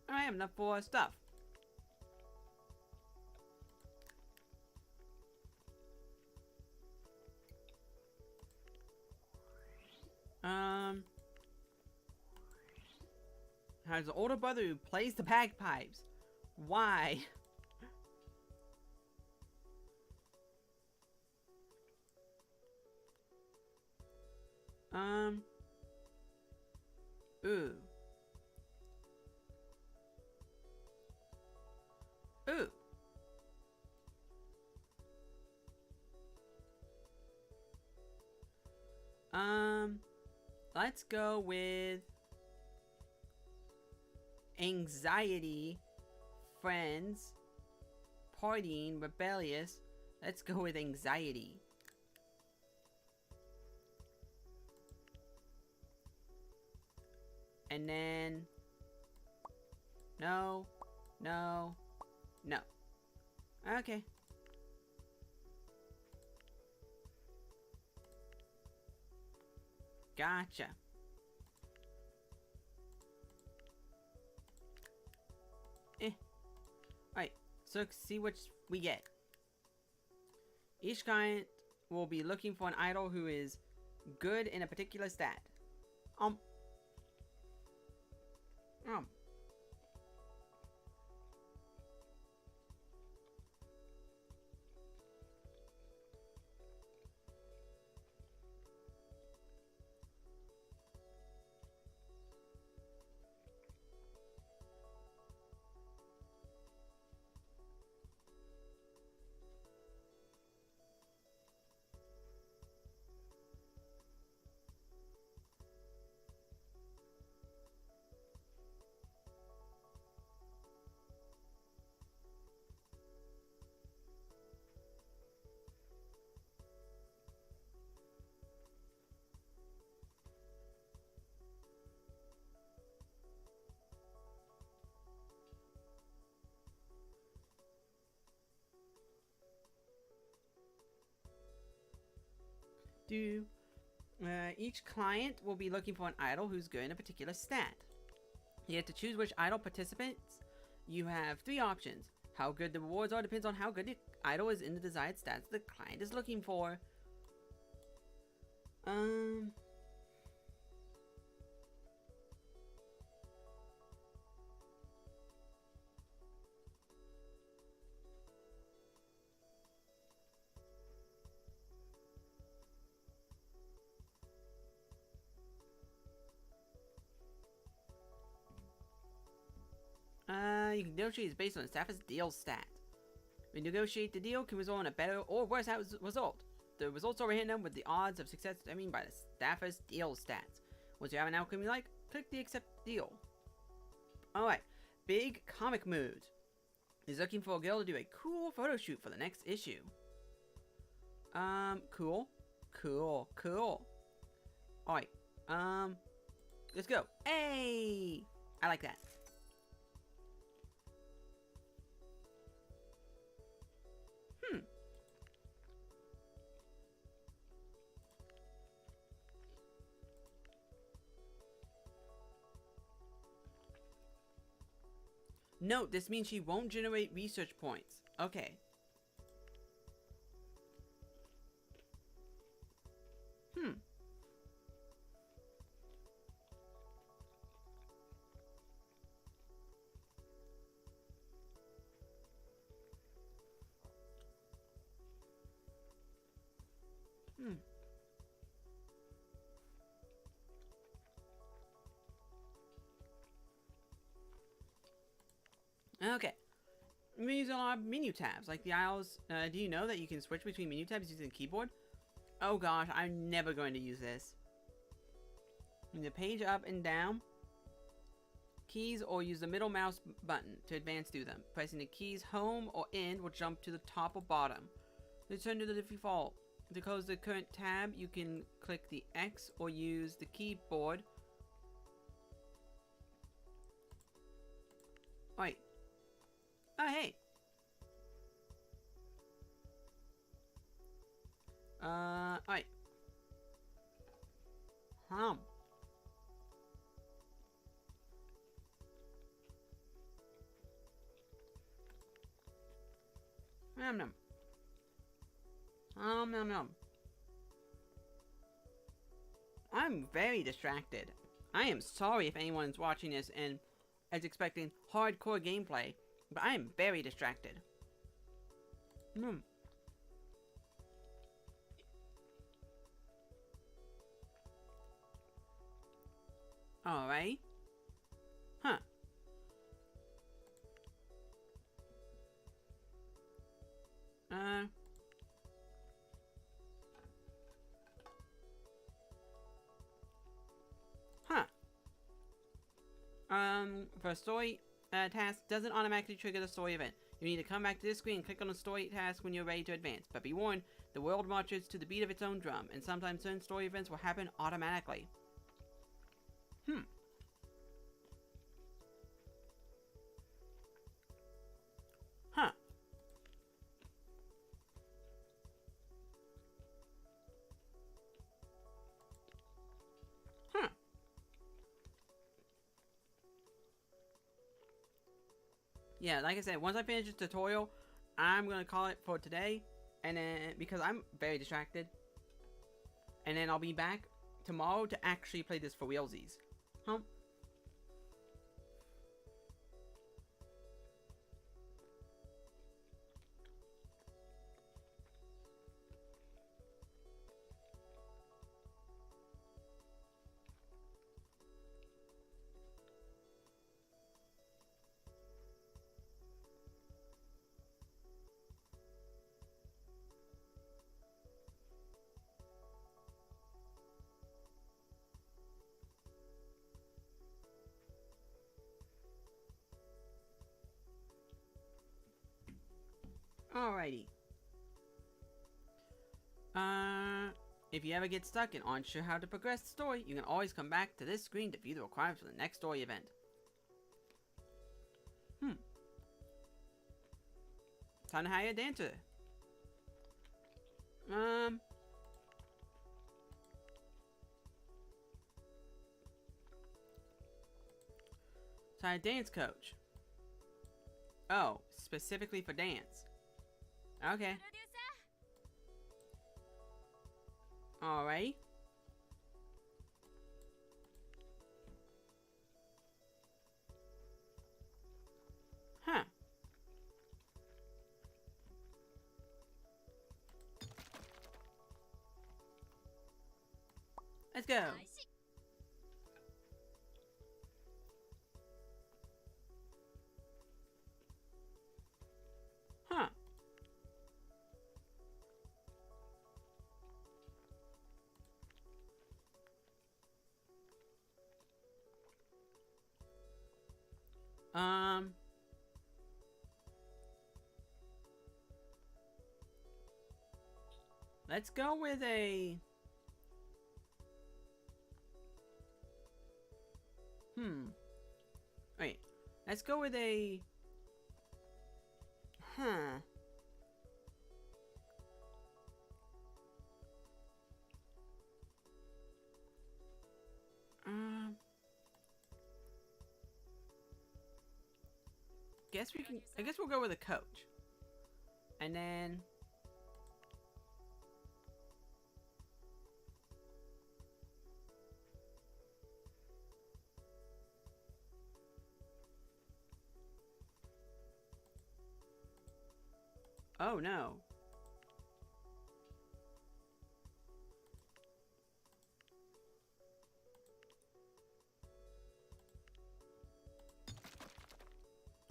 I have enough for stuff. Has an older brother who plays the bagpipes. Why? Ooh. Ooh. Let's go with anxiety, friends, partying, rebellious. Let's go with anxiety. And then no, no, no. Okay. Gotcha. Alright, so see what we get. Each client will be looking for an idol who is good in a particular stat. Each client will be looking for an idol who's good in a particular stat. You have to choose which idol participants. You have 3 options. How good the rewards are depends on how good the idol is in the desired stats the client is looking for. You can negotiate based on the staff's deal stat. Renegotiate the deal can result in a better or worse result. The results are random with the odds of success determined by the staffer's deal stats. Once you have an outcome you like, click the accept deal. Alright, big comic mood. He's looking for a girl to do a cool photo shoot for the next issue. Cool. Alright, let's go. Hey! I like that. Note, this means she won't generate research points. Okay. Okay. I'm using a lot of menu tabs, like the aisles. Do you know that you can switch between menu tabs using the keyboard? Oh gosh, I'm never going to use this. The page up and down keys, or use the middle mouse button to advance through them. Pressing the keys home or end will jump to the top or bottom. Return to the default. To close the current tab, you can click the X or use the keyboard. Wait. Oh, hey. Alright. Nom. Nom. I'm very distracted. I am sorry if anyone's watching this and is expecting hardcore gameplay, but I am very distracted. Alright. Huh. For a story task, doesn't automatically trigger the story event. You need to come back to this screen and click on the story task when you're ready to advance. But be warned, the world marches to the beat of its own drum, and sometimes certain story events will happen automatically. Huh. Yeah, like I said, once I finish this tutorial, I'm going to call it for today. And then, because I'm very distracted. And then I'll be back tomorrow to actually play this for realsies. Huh? Alrighty. If you ever get stuck and aren't sure how to progress the story, you can always come back to this screen to view the requirements for the next story event. Time to hire a dancer. So a dance coach. Oh, specifically for dance. Okay. Alright. Huh. Let's go. Huh. Um. Let's go with a... Wait. Let's go with a... Huh. Guess we can... I guess we'll go with a coach. And then... Oh no.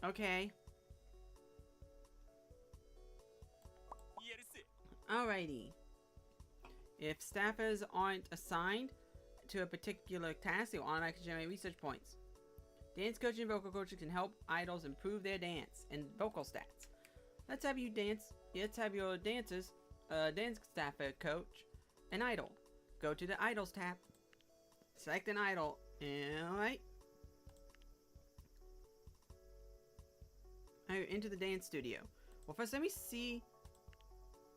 Okay. Alrighty. If staffers aren't assigned to a particular task, they will automatically generate research points. Dance coaching and vocal coaching can help idols improve their dance and vocal stats. Let's have you dance. Let's have your dancers, dance staffer coach, an idol. Go to the idols tab. Select an idol. Alright. Into the dance studio. Well, first let me see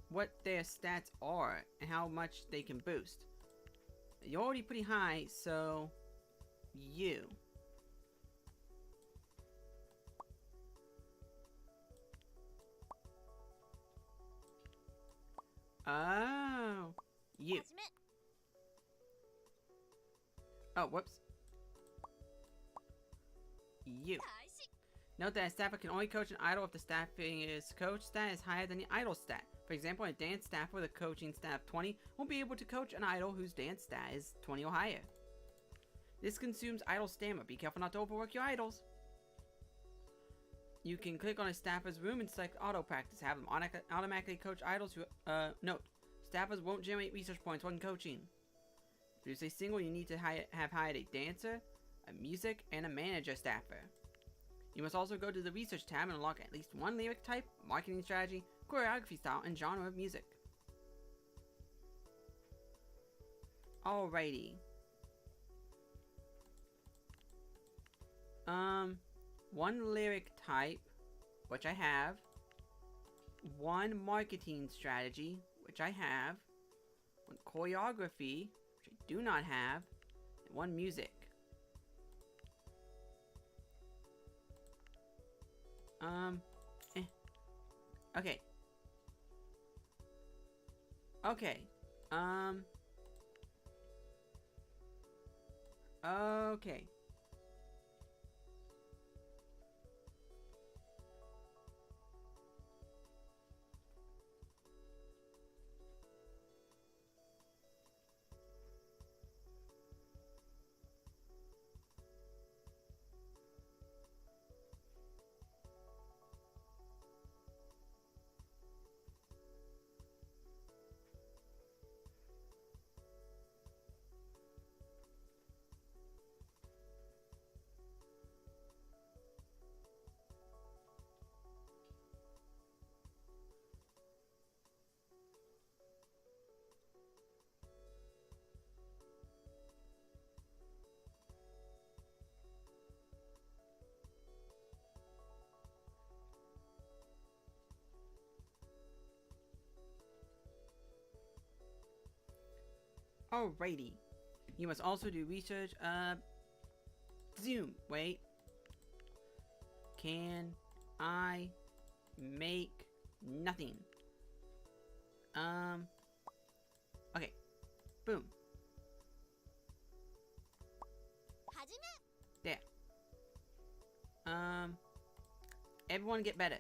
what their stats are and how much they can boost. You're already pretty high, so you. Oh, you. Oh, whoops. You. Note that a staffer can only coach an idol if the staffing is coach stat is higher than the idol stat. For example, a dance staffer with a coaching stat of 20 won't be able to coach an idol whose dance stat is 20 or higher. This consumes idol stamina. Be careful not to overwork your idols. You can click on a staffer's room and select auto practice. Have them automatically coach idols who, note, staffers won't generate research points when coaching. To produce a single, you need to have hired a dancer, a music, and a manager staffer. You must also go to the research tab and unlock at least one lyric type, marketing strategy, choreography style, and genre of music. Alrighty. One lyric type, which I have. One marketing strategy, which I have. One choreography, which I do not have. And one music. Okay. Okay. Okay. Alrighty. You must also do research. Zoom. Wait. Can I make nothing? Okay. Boom. There. Everyone get better.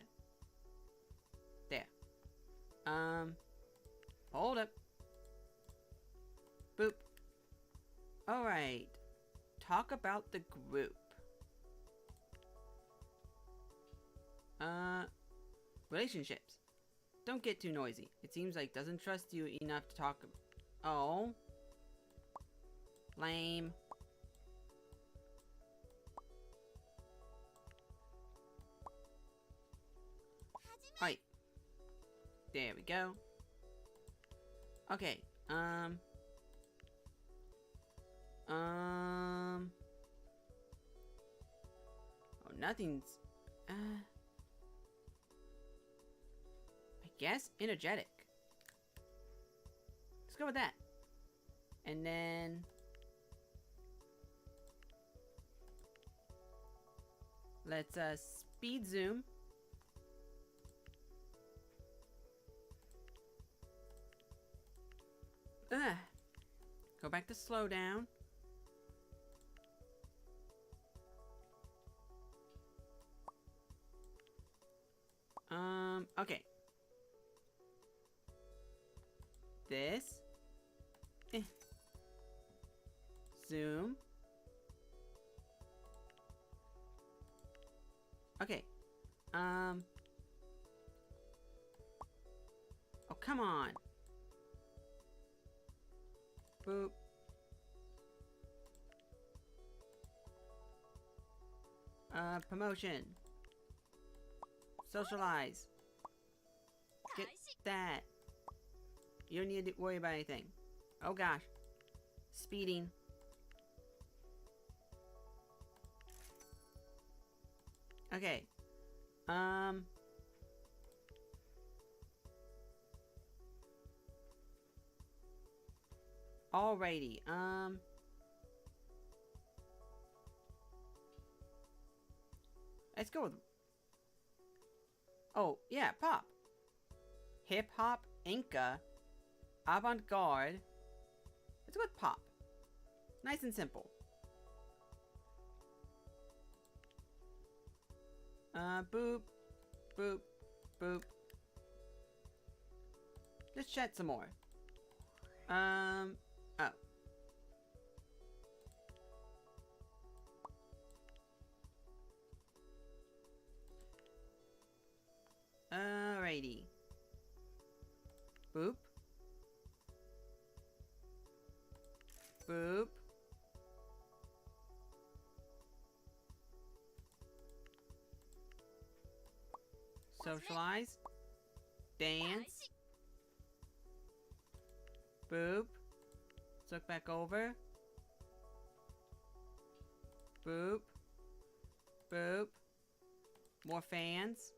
There. Hold up. Boop. Alright. Talk about the group. Relationships. Don't get too noisy. It seems like doesn't trust you enough to talk. Oh. Lame. Alright. There we go. Okay. Oh, nothing's... I guess energetic. Let's go with that. And then... let's, speed zoom. Go back to slow down. Okay. This. Zoom. Okay. Oh, come on. Boop. Promotion. Socialize. Get that. You don't need to worry about anything. Oh gosh. Speeding. Okay. Alrighty. Let's go with... oh, yeah, pop. Hip-hop, Inca, avant-garde. Let's go with pop. Nice and simple. Boop, boop, boop. Let's chat some more. Oh. Alrighty. Boop. Boop. Socialize. Dance. Boop. Let's look back over. Boop. Boop. More fans.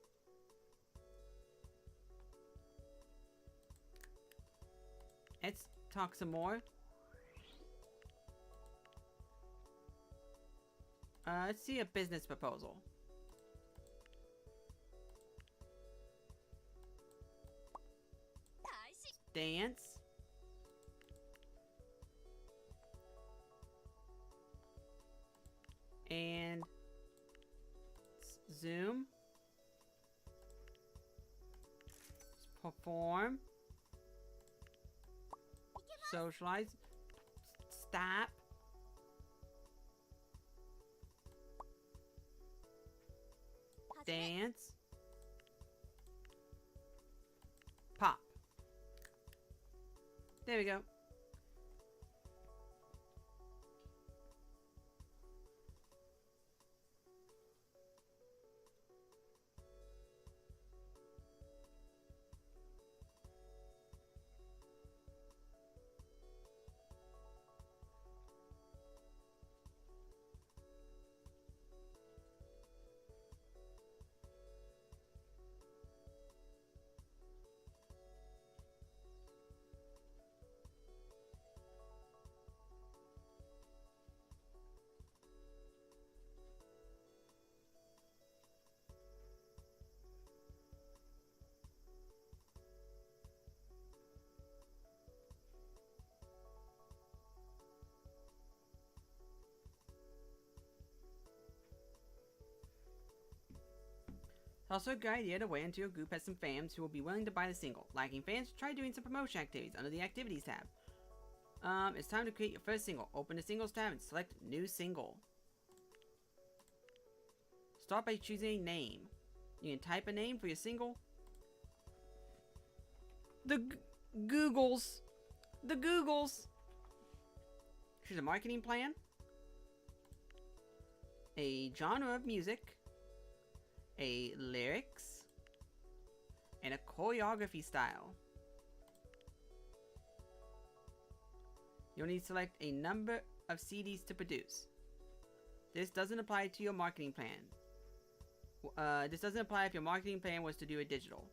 Let's talk some more. Let's see a business proposal. Dance. And zoom. Perform. Socialize. Stop. Dance. Pop. There we go. It's also a good idea to wait until your group has some fans who will be willing to buy the single. Lacking fans, try doing some promotion activities under the Activities tab. It's time to create your first single. Open the Singles tab and select New Single. Start by choosing a name. You can type a name for your single. The Googles. The Googles. Choose a marketing plan. A genre of music. A lyrics. and a choreography style. You'll need to select a number of CDs to produce. This doesn't apply to your marketing plan. This doesn't apply if your marketing plan was to do a digital.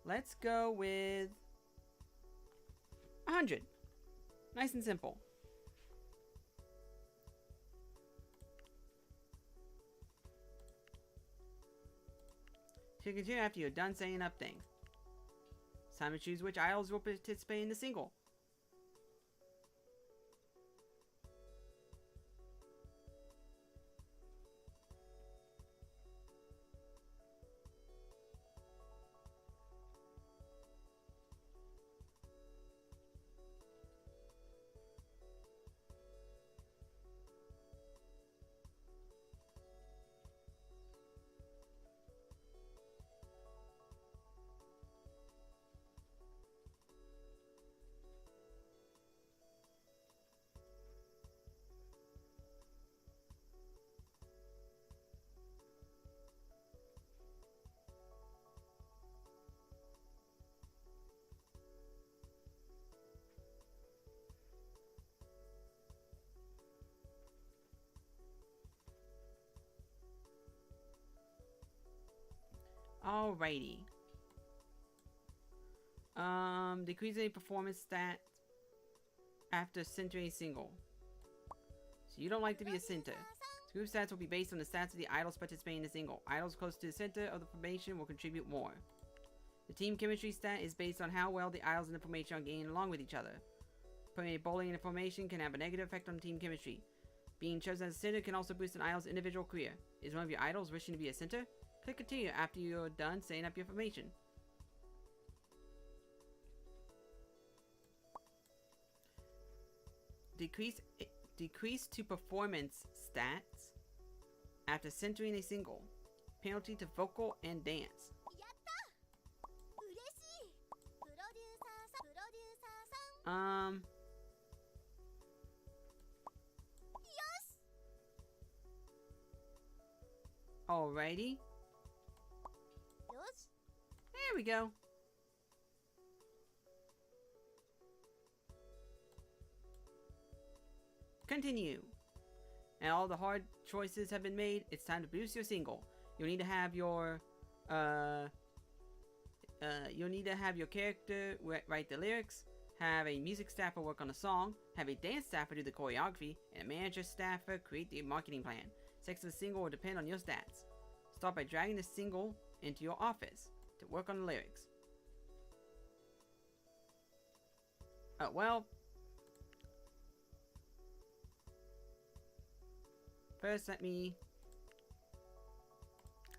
Let's go with 100. Nice and simple. To continue after you're done setting up things. It's time to choose which idols will participate in the single. Alrighty. Decrease any performance stat after centering a single. So you don't like to be a center. Group stats will be based on the stats of the idols participating in the single. Idols close to the center of the formation will contribute more. The team chemistry stat is based on how well the idols in the formation are getting along with each other. Putting a bowling in a formation can have a negative effect on team chemistry. Being chosen as a center can also boost an idol's individual career. Is one of your idols wishing to be a center? Click continue after you're done setting up your formation. Decrease to performance stats after centering a single. Penalty to vocal and dance. Alrighty. There we go. Continue. And all the hard choices have been made. It's time to boost your single. You'll need to have your character write the lyrics, have a music staffer work on the song, have a dance staffer do the choreography, and a manager staffer create the marketing plan. Sex of the single will depend on your stats. Start by dragging the single into your office to work on the lyrics. Well, first let me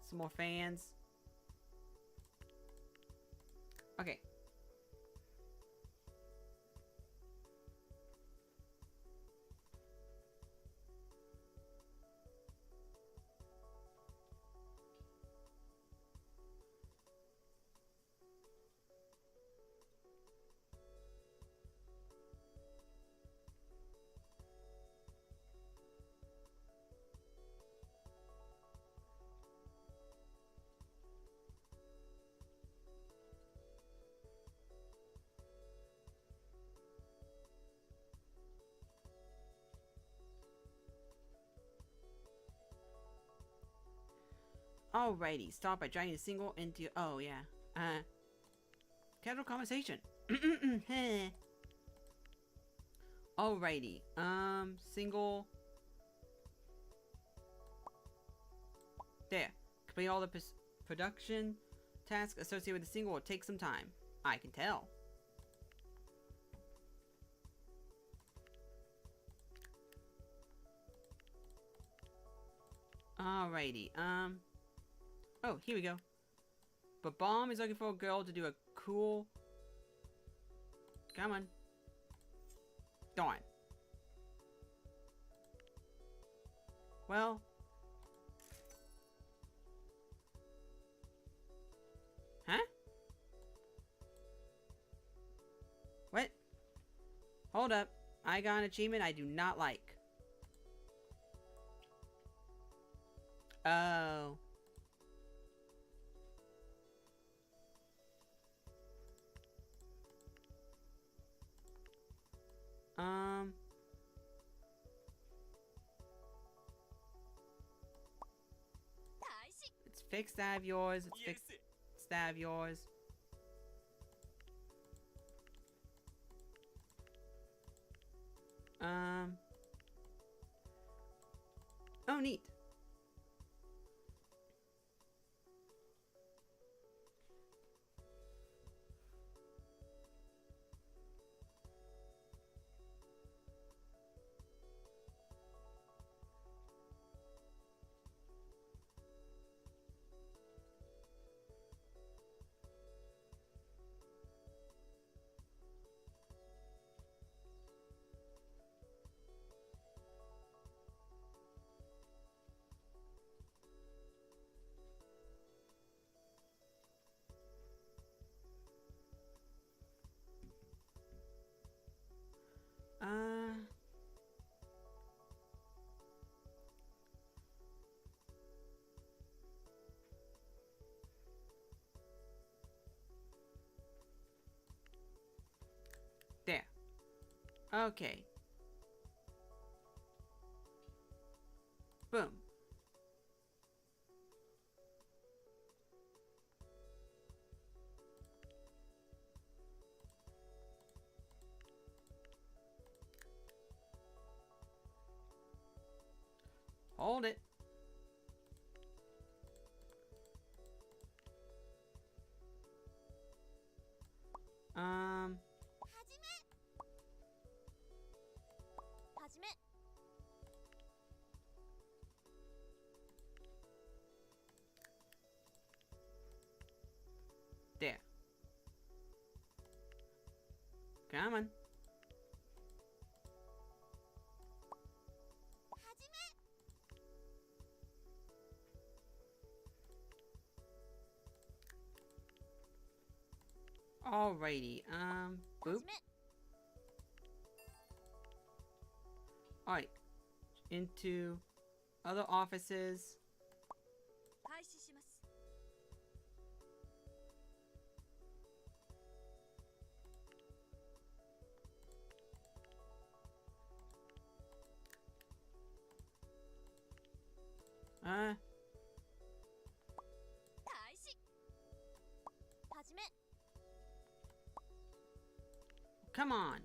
some more fans. Okay. Alrighty, start by dragging the single into. Oh yeah. Casual conversation. Alrighty. Single. There. Complete all the production tasks associated with the single will take some time. I can tell. Alrighty. Oh, here we go. But Bomb is looking for a girl to do a cool... Come on. Darn. Well. Huh? What? Hold up. I got an achievement I do not like. Oh. fix that of yours. Let's fix that of yours. Oh, neat. There. Okay. Boom. Hold it. There. Come on. Alrighty, boop. Alright, into other offices. Come on.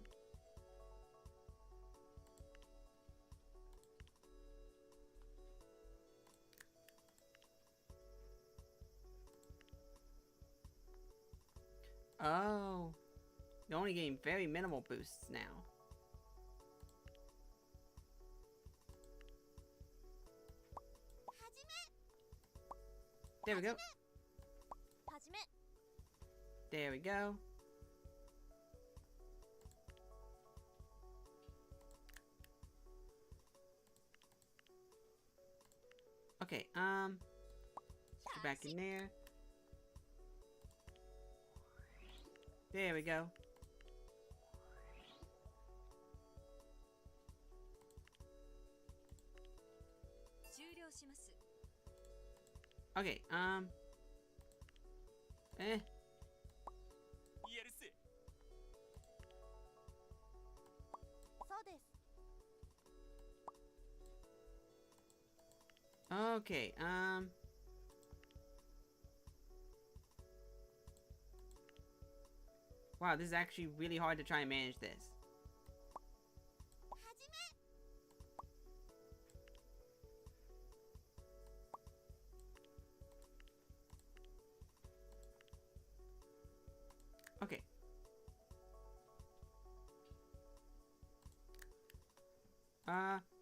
Oh. You're only getting very minimal boosts now. There we go. There we go. Okay, let's go back in there. There we go. Okay, Okay, wow, this is actually really hard to try and manage this. Okay.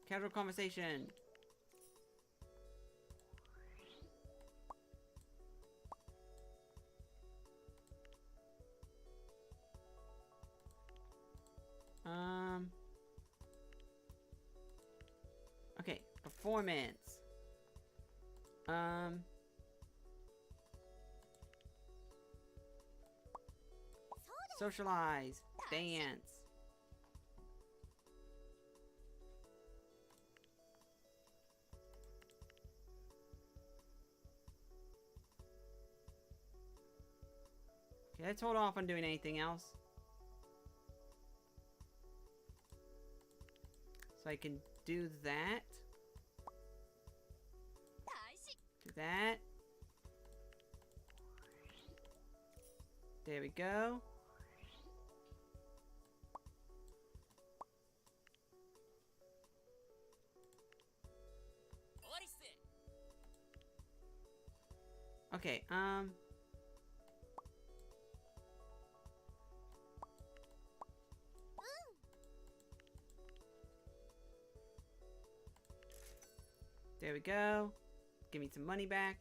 Casual conversation. Okay, performance. Socialize. Dance. Okay, let's hold off on doing anything else. So I can do that. Do that. There we go. Okay, there we go. Give me some money back.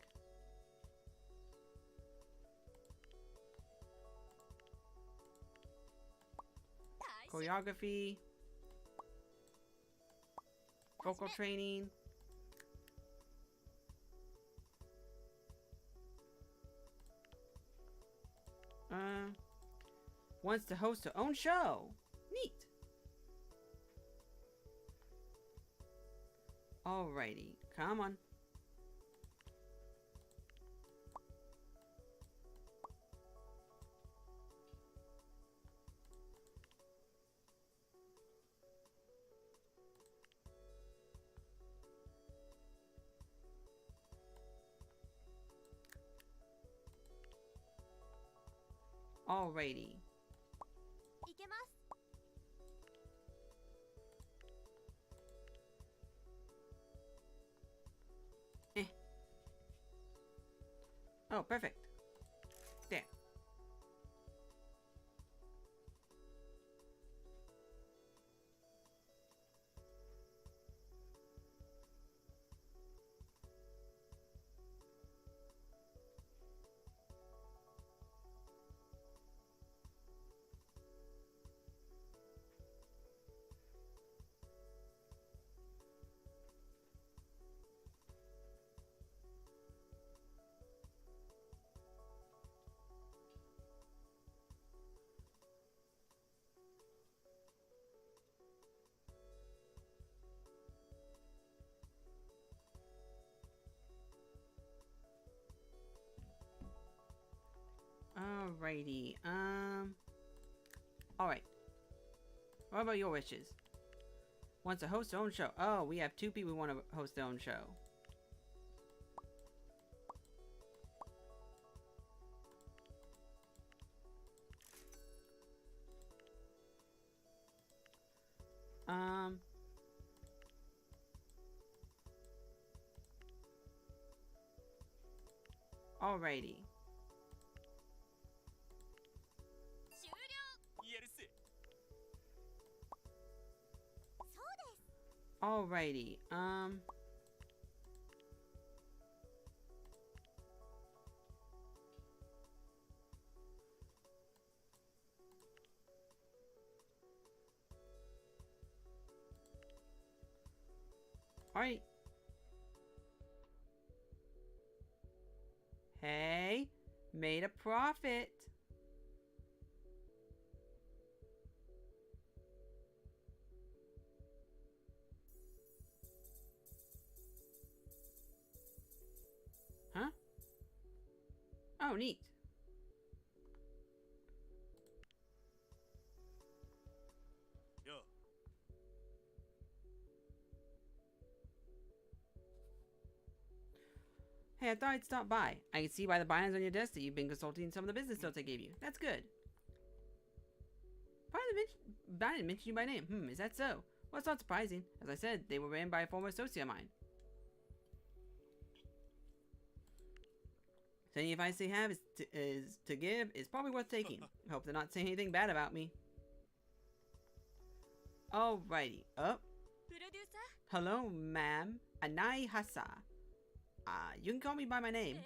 Choreography. Vocal training. Wants to host her own show. Neat. Alrighty, come on. Alrighty. Oh, perfect. There. Alrighty, alright. What about your wishes? Wants to host their own show. Oh, we have 2 people who want to host their own show. Alrighty. Alrighty, alright. Hey, made a profit. Huh? Oh, neat. Yo. Hey, I thought I'd stop by. I can see by the bindings on your desk that you've been consulting some of the business notes I gave you. That's good. I didn't mention you by name. Is that so? Well, it's not surprising. As I said, they were ran by a former associate of mine. So any advice they have is to give is probably worth taking. Hope they're not saying anything bad about me. Alrighty. Up. Hello, ma'am. Anai Hasa. You can call me by my name.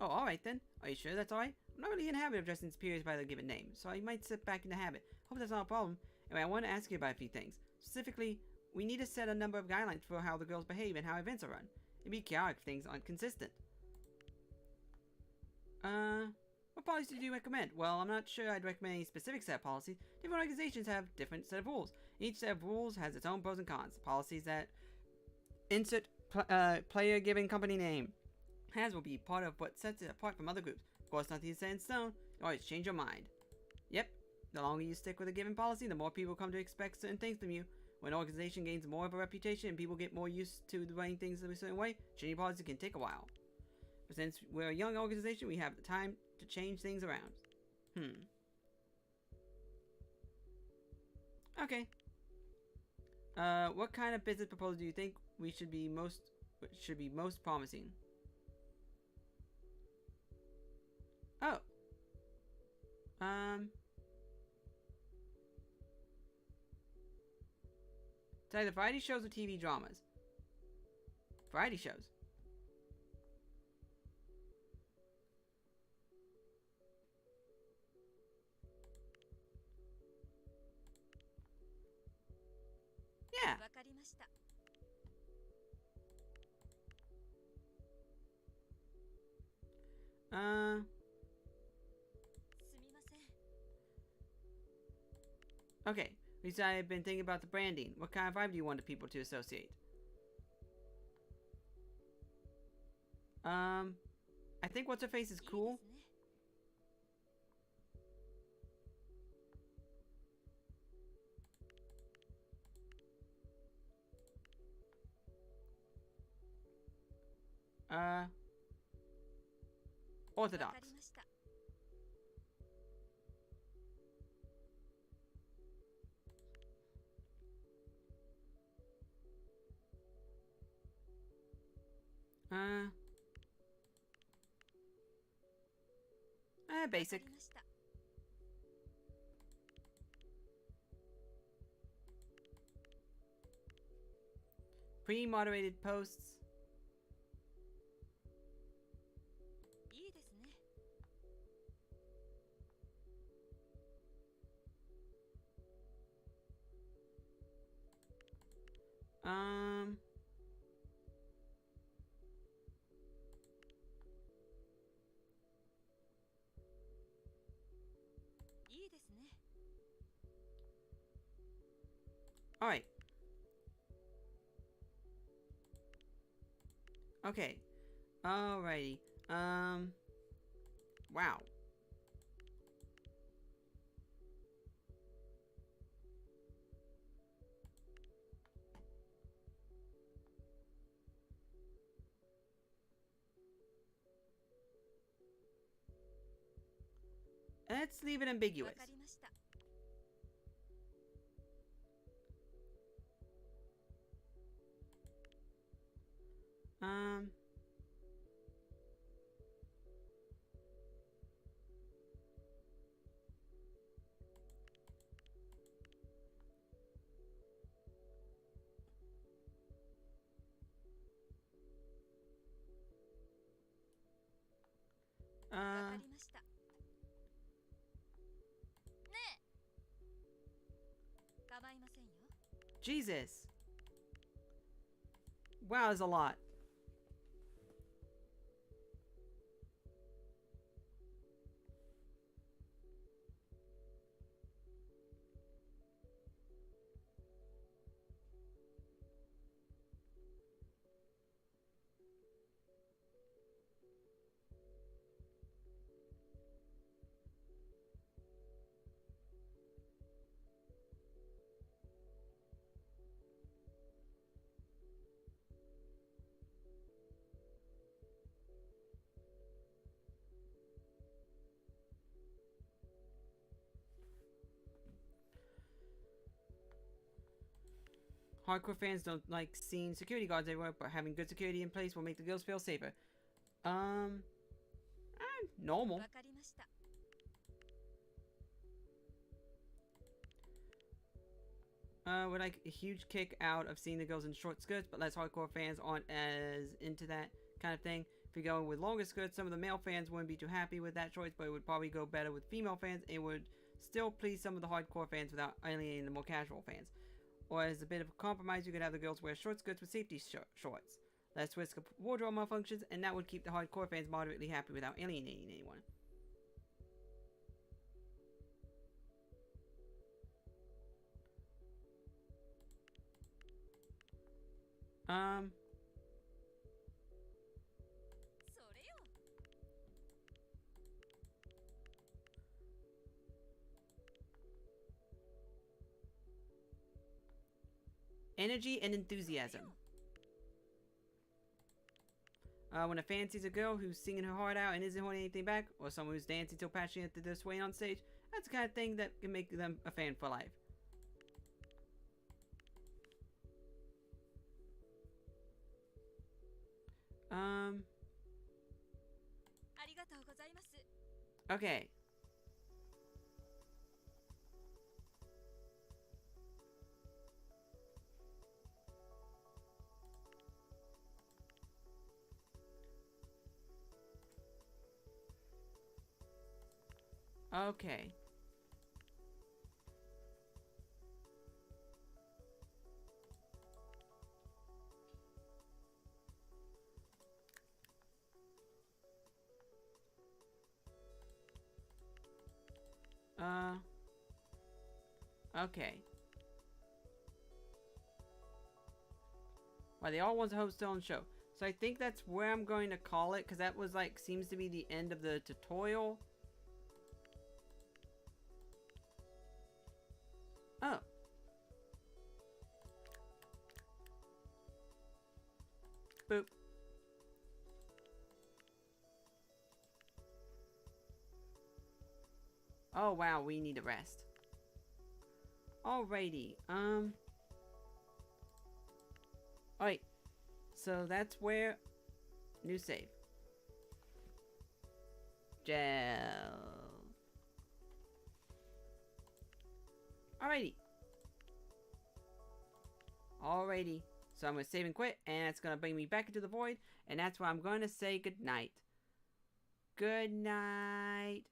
Oh, alright then. Are you sure that's alright? I'm not really in the habit of addressing superiors by their given name, so I might slip back in the habit. Hope that's not a problem. Anyway, I want to ask you about a few things. Specifically, we need to set a number of guidelines for how the girls behave and how events are run. It'd be chaotic if things aren't consistent. What policies do you recommend? Well, I'm not sure I'd recommend any specific set of policies. Different organizations have different set of rules. Each set of rules has its own pros and cons. Policies that insert player given company name has will be part of what sets it apart from other groups. Of course, nothing is set in stone. You always change your mind. Yep, the longer you stick with a given policy, the more people come to expect certain things from you. When an organization gains more of a reputation and people get more used to running things in a certain way, changing policy can take a while. But since we're a young organization, we have the time to change things around. Okay. What kind of business proposal do you think we should be most promising? Oh. It's either variety shows or TV dramas. Variety shows. Yeah. Okay. Lisa, I've been thinking about the branding. What kind of vibe do you want the people to associate? I think what's her face is cool. Orthodox. Basic. Pre-moderated posts. Alright. Okay. Alrighty. Wow. Let's leave it ambiguous. Jesus. Wow, there's a lot. Hardcore fans don't like seeing security guards everywhere, but having good security in place will make the girls feel safer. Normal. Would like a huge kick out of seeing the girls in short skirts, but less hardcore fans aren't as into that kind of thing. If we go with longer skirts, some of the male fans wouldn't be too happy with that choice, but it would probably go better with female fans. It would still please some of the hardcore fans without alienating the more casual fans. Or as a bit of a compromise, you could have the girls wear short skirts with safety shorts. Less risk of wardrobe malfunctions, and that would keep the hardcore fans moderately happy without alienating anyone. Energy and enthusiasm. When a fan sees a girl who's singing her heart out and isn't holding anything back, or someone who's dancing so passionate that they're swaying on stage, that's the kind of thing that can make them a fan for life. Okay. Okay. Okay. Well, they all want to host their own show. So I think that's where I'm going to call it, because that was like, seems to be the end of the tutorial. Oh. Boop. Oh wow, we need a rest. Alrighty, alright. So that's where... New save. Gel. Alrighty. Alrighty. So I'm going to save and quit, and it's going to bring me back into the void, and that's where I'm going to say goodnight. Good night.